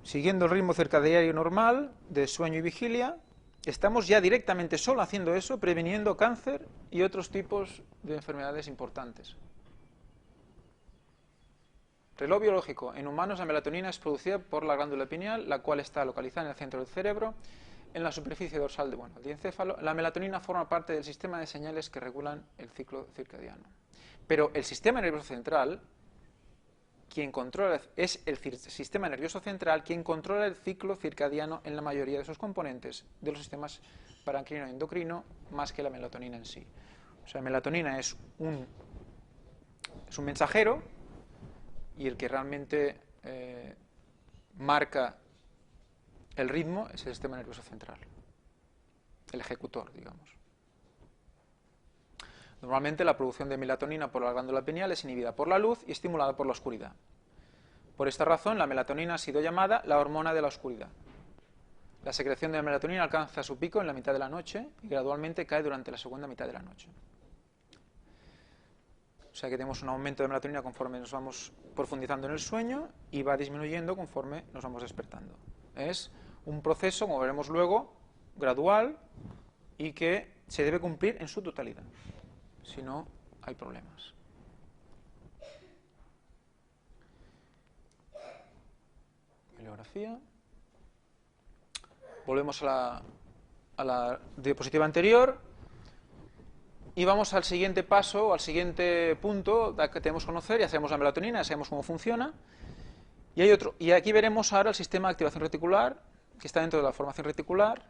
siguiendo el ritmo circadiano normal de sueño y vigilia, estamos ya directamente solo haciendo eso, previniendo cáncer y otros tipos de enfermedades importantes. Reloj biológico. En humanos la melatonina es producida por la glándula pineal, la cual está localizada en el centro del cerebro, en la superficie dorsal del diencéfalo. La melatonina forma parte del sistema de señales que regulan el ciclo circadiano. Pero el sistema nervioso central, es el sistema nervioso central quien controla el ciclo circadiano en la mayoría de sus componentes, de los sistemas paracrino y endocrino, más que la melatonina en sí. O sea, la melatonina es un mensajero, y el que realmente marca el ritmo es el sistema nervioso central, el ejecutor, digamos. Normalmente la producción de melatonina por la glándula pineal es inhibida por la luz y estimulada por la oscuridad. Por esta razón, la melatonina ha sido llamada la hormona de la oscuridad. La secreción de la melatonina alcanza su pico en la mitad de la noche y gradualmente cae durante la segunda mitad de la noche. O sea que tenemos un aumento de melatonina conforme nos vamos profundizando en el sueño y va disminuyendo conforme nos vamos despertando. Es un proceso, como veremos luego, gradual y que se debe cumplir en su totalidad. Si no, hay problemas. Bibliografía. Volvemos a la diapositiva anterior. Y vamos al siguiente paso, al siguiente punto que tenemos que conocer. Ya sabemos la melatonina, ya sabemos cómo funciona. Y hay otro. Y aquí veremos ahora el sistema de activación reticular, que está dentro de la formación reticular.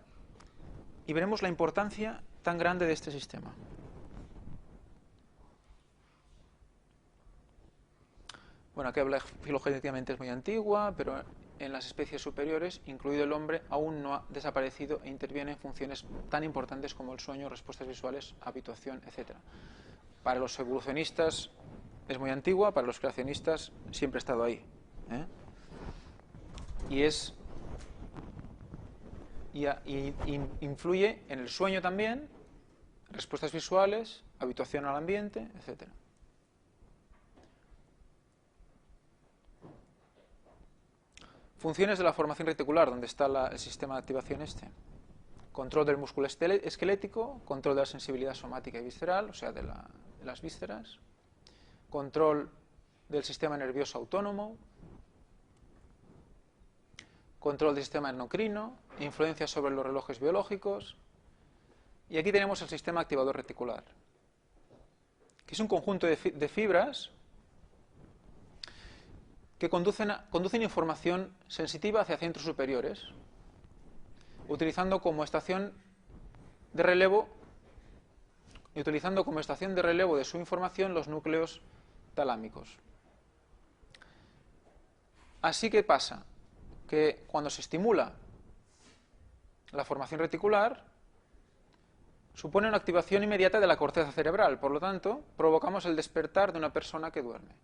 Y veremos la importancia tan grande de este sistema. Bueno, aquí habla filogenéticamente es muy antigua, pero en las especies superiores, incluido el hombre, aún no ha desaparecido e interviene en funciones tan importantes como el sueño, respuestas visuales, habituación, etc. Para los evolucionistas es muy antigua, para los creacionistas siempre ha estado ahí. Y influye en el sueño también, respuestas visuales, habituación al ambiente, etc. Funciones de la formación reticular, donde está el sistema de activación este. Control del músculo esquelético, control de la sensibilidad somática y visceral, o sea, de las vísceras. Control del sistema nervioso autónomo. Control del sistema endocrino, influencia sobre los relojes biológicos. Y aquí tenemos el sistema activador reticular, que es un conjunto de fibras que conducen información sensitiva hacia centros superiores, utilizando como estación de relevo de su información los núcleos talámicos. Así que pasa que cuando se estimula la formación reticular, supone una activación inmediata de la corteza cerebral, por lo tanto, provocamos el despertar de una persona que duerme.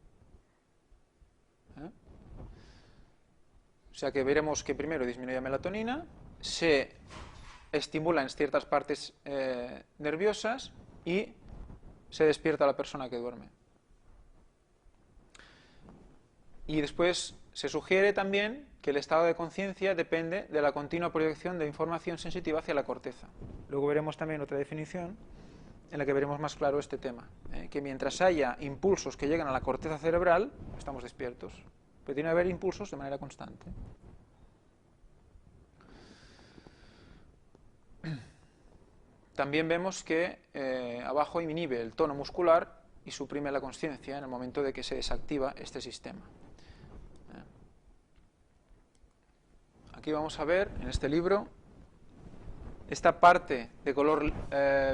O sea que veremos que primero disminuye la melatonina, se estimula en ciertas partes nerviosas y se despierta a la persona que duerme. Y después se sugiere también que el estado de conciencia depende de la continua proyección de información sensitiva hacia la corteza. Luego veremos también otra definición en la que veremos más claro este tema, que mientras haya impulsos que llegan a la corteza cerebral, estamos despiertos. Pero tiene que haber impulsos de manera constante. También vemos que abajo inhibe el tono muscular y suprime la consciencia en el momento de que se desactiva este sistema. Aquí vamos a ver, en este libro, esta parte de color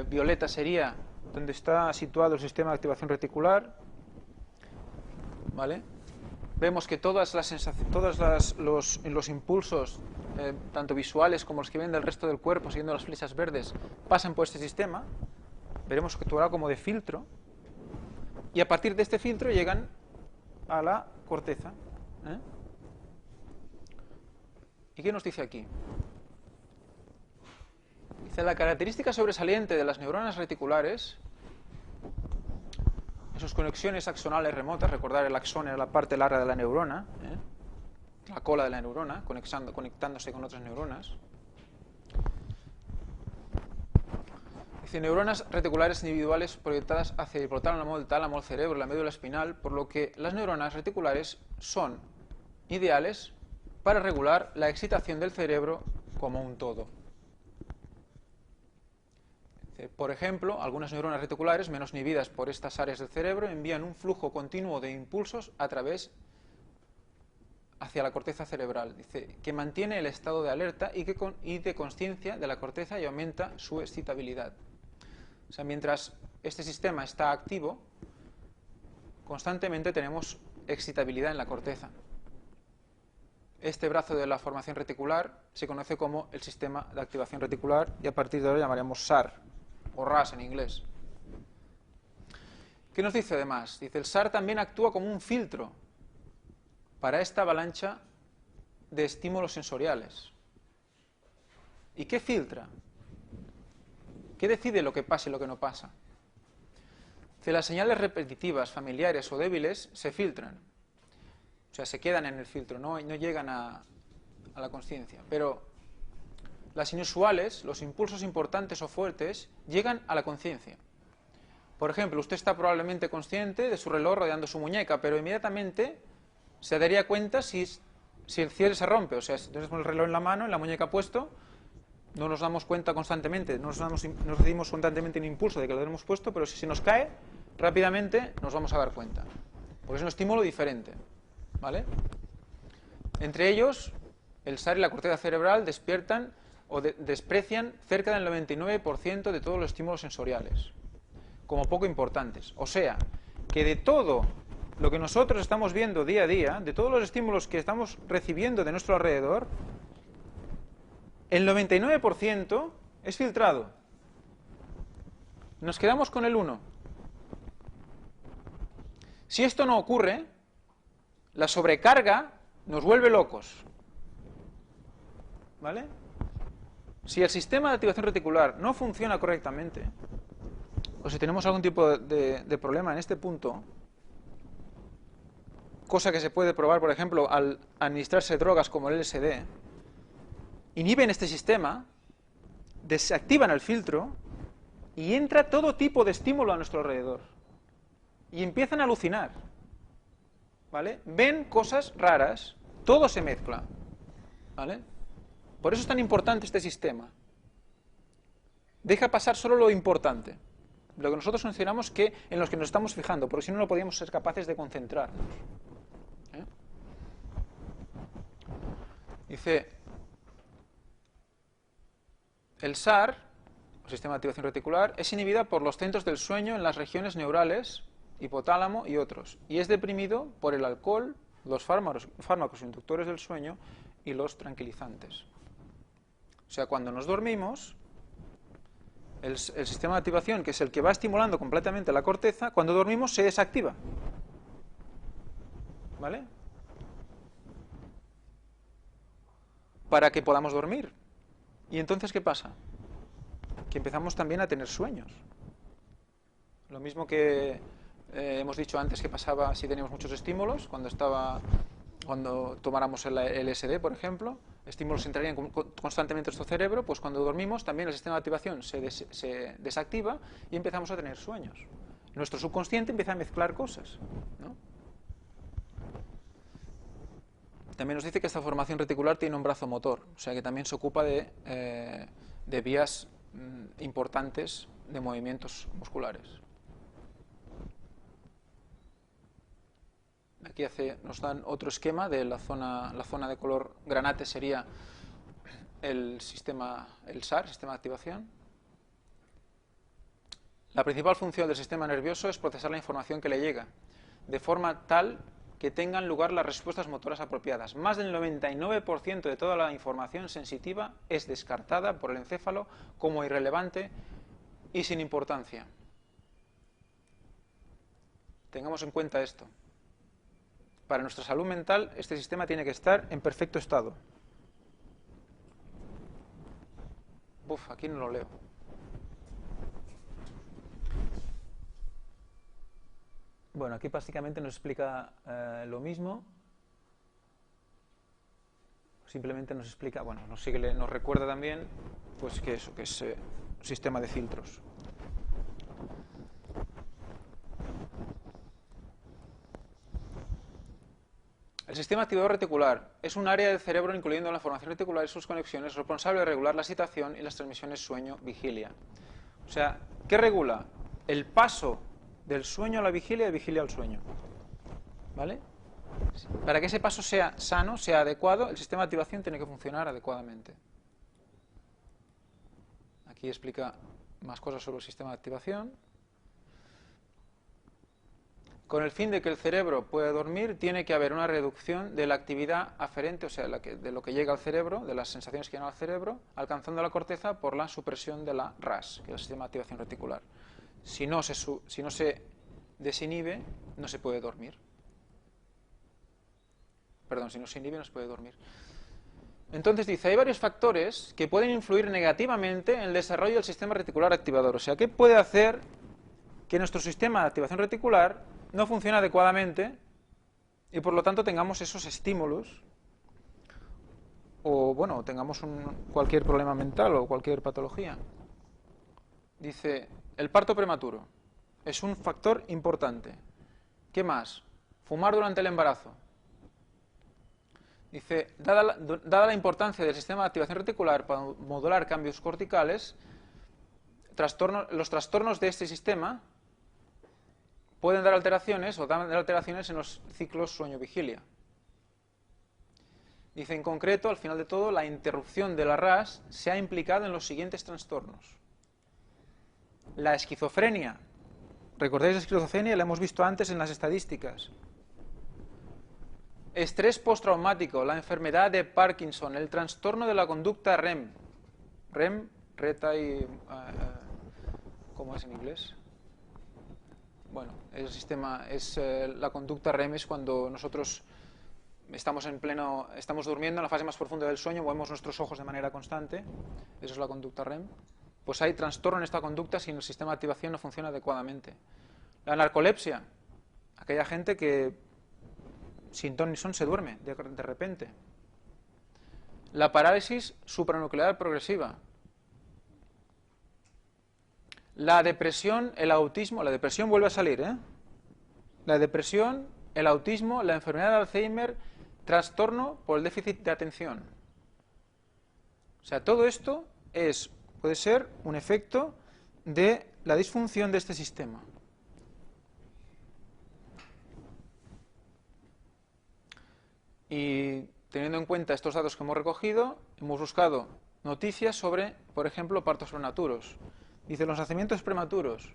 violeta sería donde está situado el sistema de activación reticular. ¿Vale? Vemos que todos los impulsos tanto visuales como los que ven del resto del cuerpo, siguiendo las flechas verdes, pasan por este sistema. Veremos que actuará como de filtro. Y a partir de este filtro llegan a la corteza. ¿Y qué nos dice aquí? Dice, la característica sobresaliente de las neuronas reticulares, en sus conexiones axonales remotas, recordar el axón era la parte larga de la neurona, la cola de la neurona, conectándose con otras neuronas. Dice, neuronas reticulares individuales proyectadas hacia el hipotálamo, el tálamo, el cerebro, la médula espinal, por lo que las neuronas reticulares son ideales para regular la excitación del cerebro como un todo. Dice, por ejemplo, algunas neuronas reticulares menos inhibidas por estas áreas del cerebro envían un flujo continuo de impulsos hacia la corteza cerebral, dice, que mantiene el estado de alerta y de consciencia de la corteza y aumenta su excitabilidad. O sea, mientras este sistema está activo, constantemente tenemos excitabilidad en la corteza. Este brazo de la formación reticular se conoce como el sistema de activación reticular y a partir de ahora llamaremos SAR, o RAS en inglés. ¿Qué nos dice además? Dice, el SAR también actúa como un filtro para esta avalancha de estímulos sensoriales. ¿Y qué filtra? ¿Qué decide lo que pasa y lo que no pasa? Que las señales repetitivas, familiares o débiles se filtran. O sea, se quedan en el filtro, no llegan a la consciencia. Pero las inusuales, los impulsos importantes o fuertes, llegan a la conciencia. Por ejemplo, usted está probablemente consciente de su reloj rodeando su muñeca, pero inmediatamente se daría cuenta si el cierre se rompe. O sea, si tenemos el reloj en la mano, en la muñeca puesto, no nos damos cuenta constantemente, no nos recibimos constantemente un impulso de que lo tenemos puesto, pero si se nos cae, rápidamente nos vamos a dar cuenta. Porque es un estímulo diferente. ¿Vale? Entre ellos, el SAR y la corteza cerebral despiertan o desprecian cerca del 99% de todos los estímulos sensoriales, como poco importantes. O sea, que de todo lo que nosotros estamos viendo día a día, de todos los estímulos que estamos recibiendo de nuestro alrededor, el 99% es filtrado. Nos quedamos con el 1%. Si esto no ocurre, la sobrecarga nos vuelve locos. ¿Vale? Si el sistema de activación reticular no funciona correctamente, o si tenemos algún tipo de problema en este punto, cosa que se puede probar, por ejemplo, al administrarse drogas como el LSD, inhiben este sistema, desactivan el filtro y entra todo tipo de estímulo a nuestro alrededor. Y empiezan a alucinar. ¿Vale? Ven cosas raras, todo se mezcla. ¿Vale? Por eso es tan importante este sistema. Deja pasar solo lo importante, lo que nosotros consideramos que en los que nos estamos fijando, porque si no, no podríamos ser capaces de concentrarnos. Dice, el SAR, el sistema de activación reticular, es inhibida por los centros del sueño en las regiones neurales, hipotálamo y otros, y es deprimido por el alcohol, los fármacos inductores del sueño y los tranquilizantes. O sea, cuando nos dormimos, el sistema de activación, que es el que va estimulando completamente la corteza, cuando dormimos se desactiva. ¿Vale? Para que podamos dormir. ¿Y entonces qué pasa? Que empezamos también a tener sueños. Lo mismo que hemos dicho antes que pasaba si teníamos muchos estímulos, cuando tomáramos el LSD, por ejemplo, estímulos entrarían constantemente en nuestro cerebro, pues cuando dormimos también el sistema de activación se desactiva y empezamos a tener sueños. Nuestro subconsciente empieza a mezclar cosas, ¿no? También nos dice que esta formación reticular tiene un brazo motor, o sea que también se ocupa de vías importantes de movimientos musculares. Aquí nos dan otro esquema de la zona de color granate sería el SAR, sistema de activación. La principal función del sistema nervioso es procesar la información que le llega, de forma tal que tengan lugar las respuestas motoras apropiadas. Más del 99% de toda la información sensitiva es descartada por el encéfalo como irrelevante y sin importancia. Tengamos en cuenta esto. Para nuestra salud mental, este sistema tiene que estar en perfecto estado. Uf, aquí no lo leo. Bueno, aquí básicamente nos explica lo mismo. Simplemente nos explica, bueno, nos recuerda también, pues que eso, que es un sistema de filtros. El sistema activador reticular es un área del cerebro, incluyendo la formación reticular y sus conexiones, responsable de regular la excitación y las transmisiones sueño-vigilia. O sea, ¿qué regula? El paso del sueño a la vigilia y de vigilia al sueño. ¿Vale? Para que ese paso sea sano, sea adecuado, el sistema de activación tiene que funcionar adecuadamente. Aquí explica más cosas sobre el sistema de activación. Con el fin de que el cerebro pueda dormir, tiene que haber una reducción de la actividad aferente, o sea, de lo que llega al cerebro, de las sensaciones que llegan al cerebro, alcanzando la corteza por la supresión de la RAS, que es el sistema de activación reticular. Si no se desinhibe, no se puede dormir. Perdón, si no se inhibe, no se puede dormir. Entonces dice, hay varios factores que pueden influir negativamente en el desarrollo del sistema reticular activador. O sea, ¿qué puede hacer que nuestro sistema de activación reticular no funcione adecuadamente y por lo tanto tengamos esos estímulos o, bueno, tengamos cualquier problema mental o cualquier patología? Dice, el parto prematuro es un factor importante. ¿Qué más? Fumar durante el embarazo. Dice, dada la importancia del sistema de activación reticular para modular cambios corticales, los trastornos de este sistema pueden dar alteraciones o dan alteraciones en los ciclos sueño-vigilia. Dice, en concreto, al final de todo, la interrupción de la RAS se ha implicado en los siguientes trastornos. La esquizofrenia. ¿Recordáis la esquizofrenia? La hemos visto antes en las estadísticas. Estrés postraumático, la enfermedad de Parkinson, el trastorno de la conducta REM. REM, ¿cómo es en inglés? Bueno, la conducta REM es cuando nosotros estamos durmiendo en la fase más profunda del sueño, movemos nuestros ojos de manera constante, eso es la conducta REM. Pues hay trastorno en esta conducta si el sistema de activación no funciona adecuadamente. La narcolepsia, aquella gente que sin ton ni son se duerme de repente. La parálisis supranuclear progresiva. La depresión, el autismo, la depresión vuelve a salir, ¿eh? La depresión, el autismo, la enfermedad de Alzheimer, trastorno por el déficit de atención. O sea, todo esto puede ser un efecto de la disfunción de este sistema. Y teniendo en cuenta estos datos que hemos recogido, hemos buscado noticias sobre, por ejemplo, partos prematuros. Dice, los nacimientos prematuros,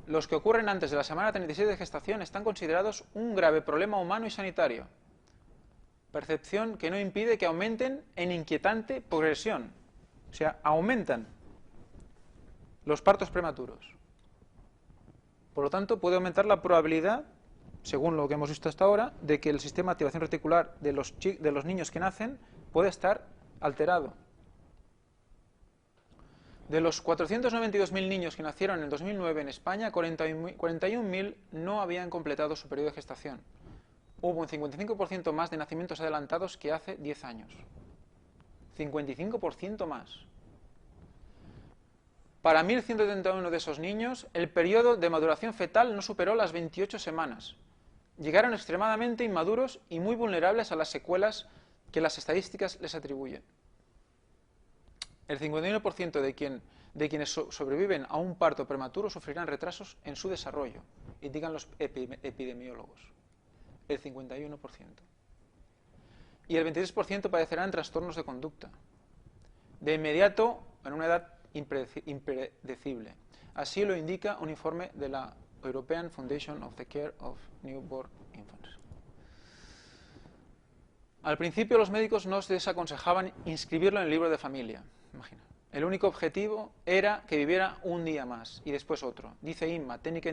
los que ocurren antes de la semana 36 de gestación, están considerados un grave problema humano y sanitario. Percepción que no impide que aumenten en inquietante progresión. O sea, aumentan los partos prematuros. Por lo tanto, puede aumentar la probabilidad, según lo que hemos visto hasta ahora, de que el sistema de activación reticular de los niños que nacen puede estar alterado. De los 492.000 niños que nacieron en 2009 en España, 41.000 no habían completado su periodo de gestación. Hubo un 55% más de nacimientos adelantados que hace 10 años. 55% más. Para 1.171 de esos niños, el periodo de maduración fetal no superó las 28 semanas. Llegaron extremadamente inmaduros y muy vulnerables a las secuelas que las estadísticas les atribuyen. El 51% de quienes sobreviven a un parto prematuro sufrirán retrasos en su desarrollo, indican los epidemiólogos. El 51%. Y el 23% padecerán trastornos de conducta. De inmediato, en una edad impredecible. Así lo indica un informe de la European Foundation of the Care of Newborn Infants. Al principio los médicos nos desaconsejaban inscribirlo en el libro de familia. Imagina. El único objetivo era que viviera un día más y después otro. Dice Inma, técnica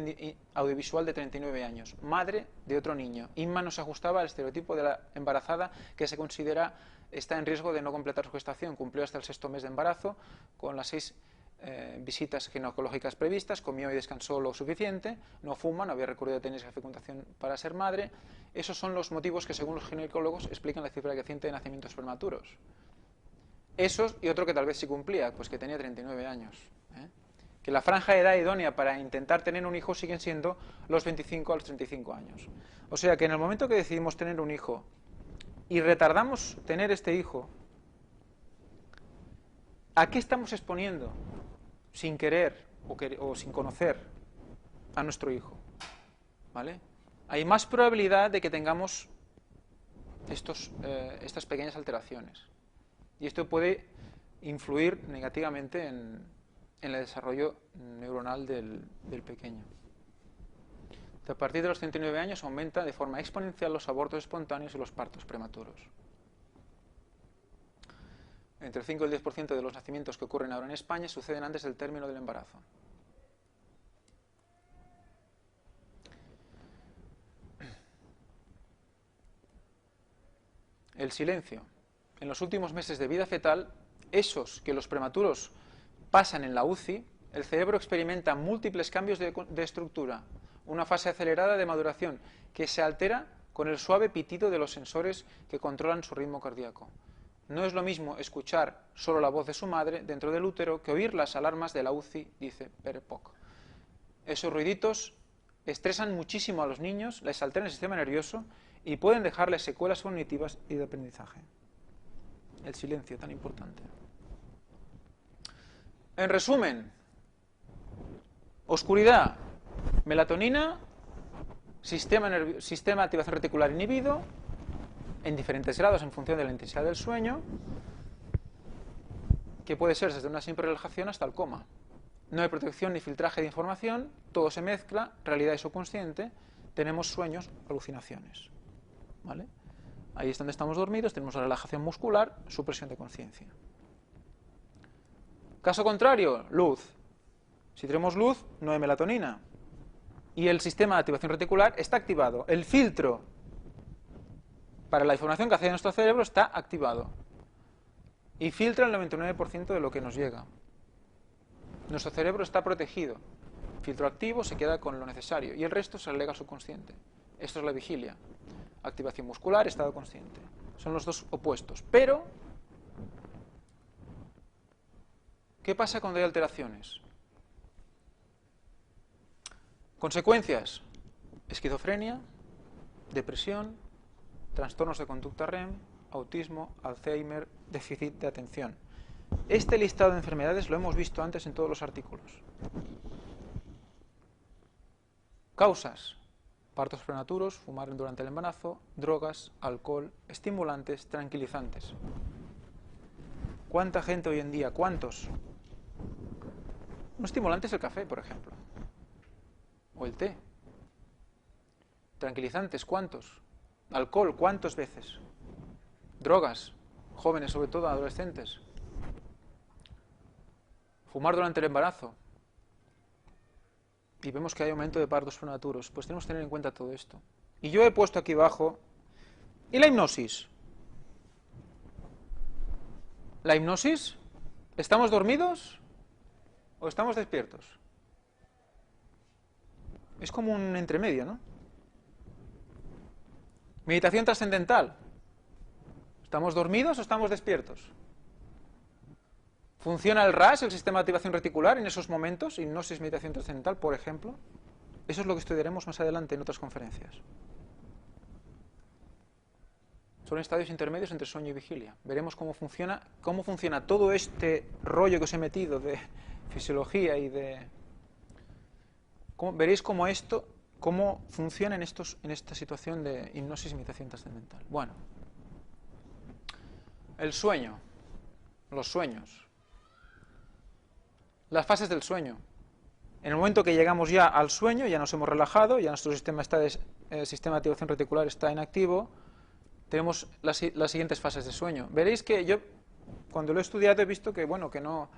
audiovisual de 39 años, madre de otro niño. Inma no se ajustaba al estereotipo de la embarazada que se considera está en riesgo de no completar su gestación. Cumplió hasta el 6º mes de embarazo con las 6 visitas ginecológicas previstas, comió y descansó lo suficiente, no fuma, no había recurrido a técnicas de fecundación para ser madre. Esos son los motivos que, según los ginecólogos, explican la cifra creciente de nacimientos prematuros. Esos y otro que tal vez sí cumplía, pues que tenía 39 años. Que la franja de edad idónea para intentar tener un hijo siguen siendo los 25 a los 35 años. O sea que en el momento que decidimos tener un hijo y retardamos tener este hijo, ¿a qué estamos exponiendo sin querer o sin conocer a nuestro hijo? ¿Vale? Hay más probabilidad de que tengamos estas pequeñas alteraciones. Y esto puede influir negativamente en el desarrollo neuronal del pequeño. A partir de los 39 años aumenta de forma exponencial los abortos espontáneos y los partos prematuros. Entre el 5 y el 10% de los nacimientos que ocurren ahora en España suceden antes del término del embarazo. El silencio. En los últimos meses de vida fetal, esos que los prematuros pasan en la UCI, el cerebro experimenta múltiples cambios de estructura, una fase acelerada de maduración que se altera con el suave pitido de los sensores que controlan su ritmo cardíaco. No es lo mismo escuchar solo la voz de su madre dentro del útero que oír las alarmas de la UCI, dice Perepok. Esos ruiditos estresan muchísimo a los niños, les alteran el sistema nervioso y pueden dejarles secuelas cognitivas y de aprendizaje. El silencio, tan importante. En resumen, oscuridad, melatonina, sistema de activación reticular inhibido, en diferentes grados en función de la intensidad del sueño, que puede ser desde una simple relajación hasta el coma. No hay protección ni filtraje de información, todo se mezcla, realidad y subconsciente, tenemos sueños, alucinaciones. ¿Vale? Ahí es donde estamos dormidos, tenemos la relajación muscular, supresión de conciencia. Caso contrario, luz. Si tenemos luz, no hay melatonina. Y el sistema de activación reticular está activado. El filtro para la información que accede a nuestro cerebro está activado. Y filtra el 99% de lo que nos llega. Nuestro cerebro está protegido. Filtro activo se queda con lo necesario. Y el resto se relega al subconsciente. Esto es la vigilia. Activación muscular, estado consciente. Son los dos opuestos. Pero, ¿qué pasa cuando hay alteraciones? Consecuencias: esquizofrenia, depresión, trastornos de conducta REM, autismo, Alzheimer, déficit de atención. Este listado de enfermedades lo hemos visto antes en todos los artículos. Causas: partos prematuros, fumar durante el embarazo, drogas, alcohol, estimulantes, tranquilizantes. ¿Cuánta gente hoy en día? ¿Cuántos? Un estimulante es el café, por ejemplo. O el té. Tranquilizantes, ¿cuántos? Alcohol, ¿cuántas veces? Drogas, jóvenes sobre todo, adolescentes. Fumar durante el embarazo. Y vemos que hay aumento de partos prematuros. Pues tenemos que tener en cuenta todo esto. Y yo he puesto aquí abajo, ¿y la hipnosis? ¿La hipnosis? ¿Estamos dormidos o estamos despiertos? Es como un entremedio, ¿no? Meditación trascendental. ¿Estamos dormidos o estamos despiertos? ¿Funciona el RAS, el sistema de activación reticular, en esos momentos? Hipnosis, meditación trascendental, por ejemplo. Eso es lo que estudiaremos más adelante en otras conferencias. Son estadios intermedios entre sueño y vigilia. Veremos cómo funciona todo este rollo que os he metido de fisiología y de... veréis cómo funciona en esta situación de hipnosis y meditación trascendental. Bueno, el sueño, los sueños, las fases del sueño. En el momento que llegamos ya al sueño, ya nos hemos relajado, ya nuestro sistema de activación reticular está inactivo, tenemos las siguientes fases de sueño. Veréis que yo, cuando lo he estudiado, he visto que, bueno, que no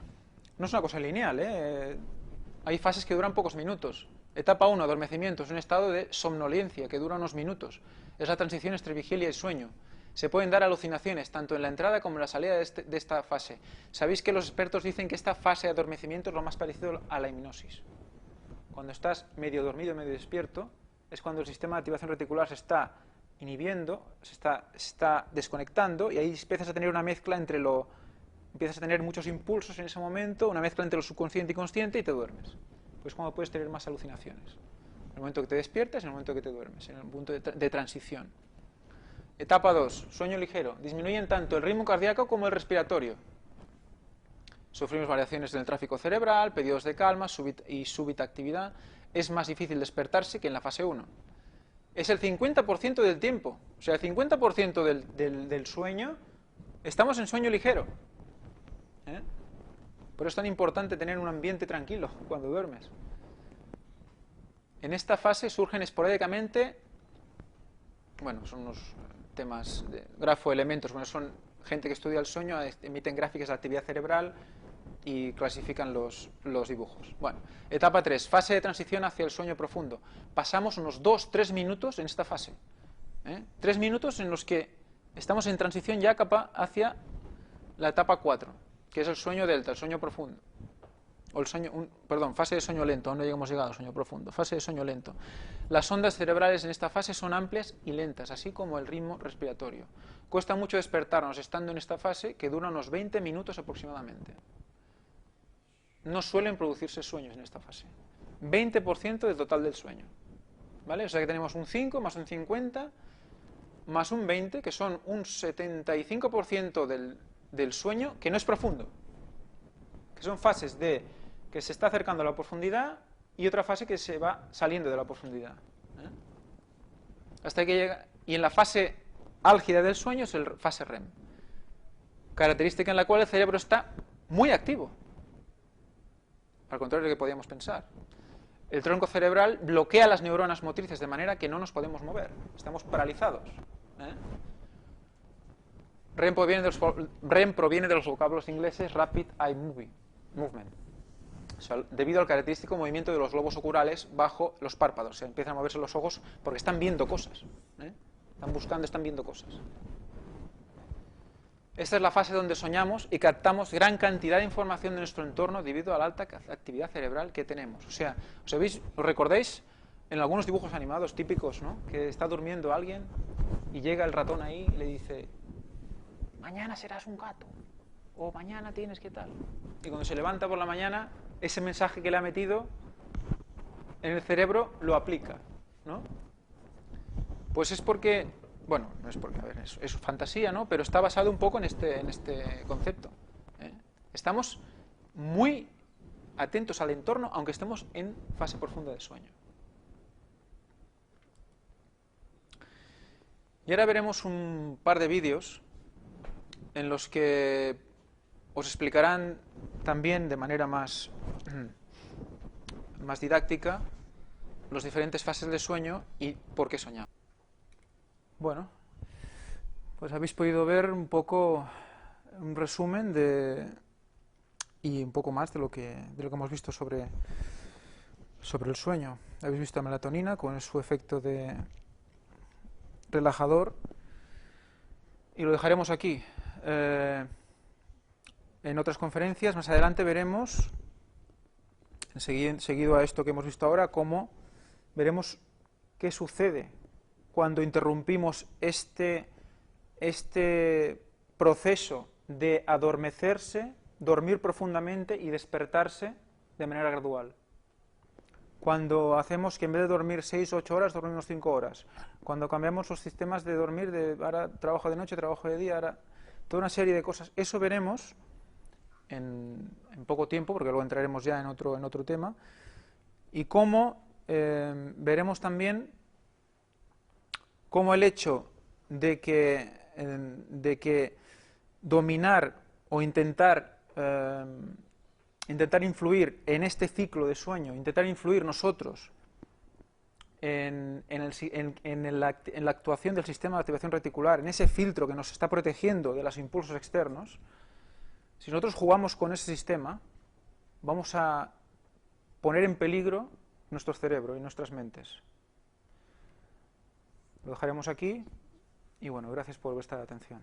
es una cosa lineal, ¿eh? Hay fases que duran pocos minutos. Etapa 1, adormecimiento, es un estado de somnolencia que dura unos minutos. Es la transición entre vigilia y sueño. Se pueden dar alucinaciones, tanto en la entrada como en la salida de esta fase. Sabéis que los expertos dicen que esta fase de adormecimiento es lo más parecido a la hipnosis. Cuando estás medio dormido, medio despierto, es cuando el sistema de activación reticular se está inhibiendo, se está desconectando, y ahí empiezas a tener una mezcla entre empiezas a tener muchos impulsos en ese momento, una mezcla entre lo subconsciente y consciente, y te duermes. Pues cuando puedes tener más alucinaciones. En el momento que te despiertas, en el momento que te duermes, en el punto de transición. Etapa 2, sueño ligero. Disminuyen tanto el ritmo cardíaco como el respiratorio. Sufrimos variaciones en el tráfico cerebral, periodos de calma y súbita actividad. Es más difícil despertarse que en la fase 1. Es el 50% del tiempo. O sea, el 50% del sueño, estamos en sueño ligero. Por eso es tan importante tener un ambiente tranquilo cuando duermes. En esta fase surgen esporádicamente, bueno, son unos temas de grafoelementos, bueno, son gente que estudia el sueño, emiten gráficas de actividad cerebral y clasifican los dibujos. Bueno, etapa 3, fase de transición hacia el sueño profundo. Pasamos unos 2-3 minutos en esta fase. 3 minutos en los que estamos en transición ya hacia la etapa 4, que es el sueño delta, el sueño profundo. O el sueño, fase de sueño lento, aún no hemos llegado al sueño profundo, fase de sueño lento. Las ondas cerebrales en esta fase son amplias y lentas, así como el ritmo respiratorio. Cuesta mucho despertarnos estando en esta fase, que dura unos 20 minutos aproximadamente. No suelen producirse sueños en esta fase. 20% del total del sueño. ¿Vale? O sea que tenemos un 5 más un 50 más un 20, que son un 75% del sueño que no es profundo. Que son fases que se está acercando a la profundidad y otra fase que se va saliendo de la profundidad. Hasta que llega. Y en la fase álgida del sueño es la fase REM. Característica en la cual el cerebro está muy activo. Al contrario de lo que podíamos pensar. El tronco cerebral bloquea las neuronas motrices de manera que no nos podemos mover. Estamos paralizados. REM proviene de los vocablos ingleses Rapid Eye Movement. O sea, debido al característico movimiento de los globos oculares bajo los párpados. Se empiezan a moverse los ojos porque están viendo cosas. Están buscando, están viendo cosas. Esta es la fase donde soñamos y captamos gran cantidad de información de nuestro entorno debido a la alta actividad cerebral que tenemos. O sea, ¿os recordáis en algunos dibujos animados típicos, ¿no? Que está durmiendo alguien y llega el ratón ahí y le dice: mañana serás un gato, o mañana tienes que tal. Y cuando se levanta por la mañana, ese mensaje que le ha metido en el cerebro lo aplica, ¿no? Pues es porque, bueno, no es porque, a ver, es fantasía, ¿no? Pero está basado un poco en este concepto. Estamos muy atentos al entorno, aunque estemos en fase profunda de sueño. Y ahora veremos un par de vídeos en los que os explicarán también de manera más didáctica las diferentes fases de sueño y por qué soñamos. Bueno, pues habéis podido ver un poco un resumen y un poco más de lo que hemos visto sobre el sueño. Habéis visto la melatonina con su efecto de relajador y lo dejaremos aquí. En otras conferencias más adelante veremos, seguido a esto que hemos visto ahora, cómo veremos qué sucede cuando interrumpimos este proceso de adormecerse, dormir profundamente y despertarse de manera gradual. Cuando hacemos que en vez de dormir 6 o 8 horas, dormimos 5 horas. Cuando cambiamos los sistemas de dormir, ahora trabajo de noche, trabajo de día, ahora toda una serie de cosas. Eso veremos en poco tiempo, porque luego entraremos ya en otro tema. Y cómo veremos también cómo el hecho de que dominar o intentar influir en este ciclo de sueño, intentar influir nosotros en la actuación del sistema de activación reticular, en ese filtro que nos está protegiendo de los impulsos externos, si nosotros jugamos con ese sistema, vamos a poner en peligro nuestro cerebro y nuestras mentes. Lo dejaremos aquí y bueno, gracias por vuestra atención.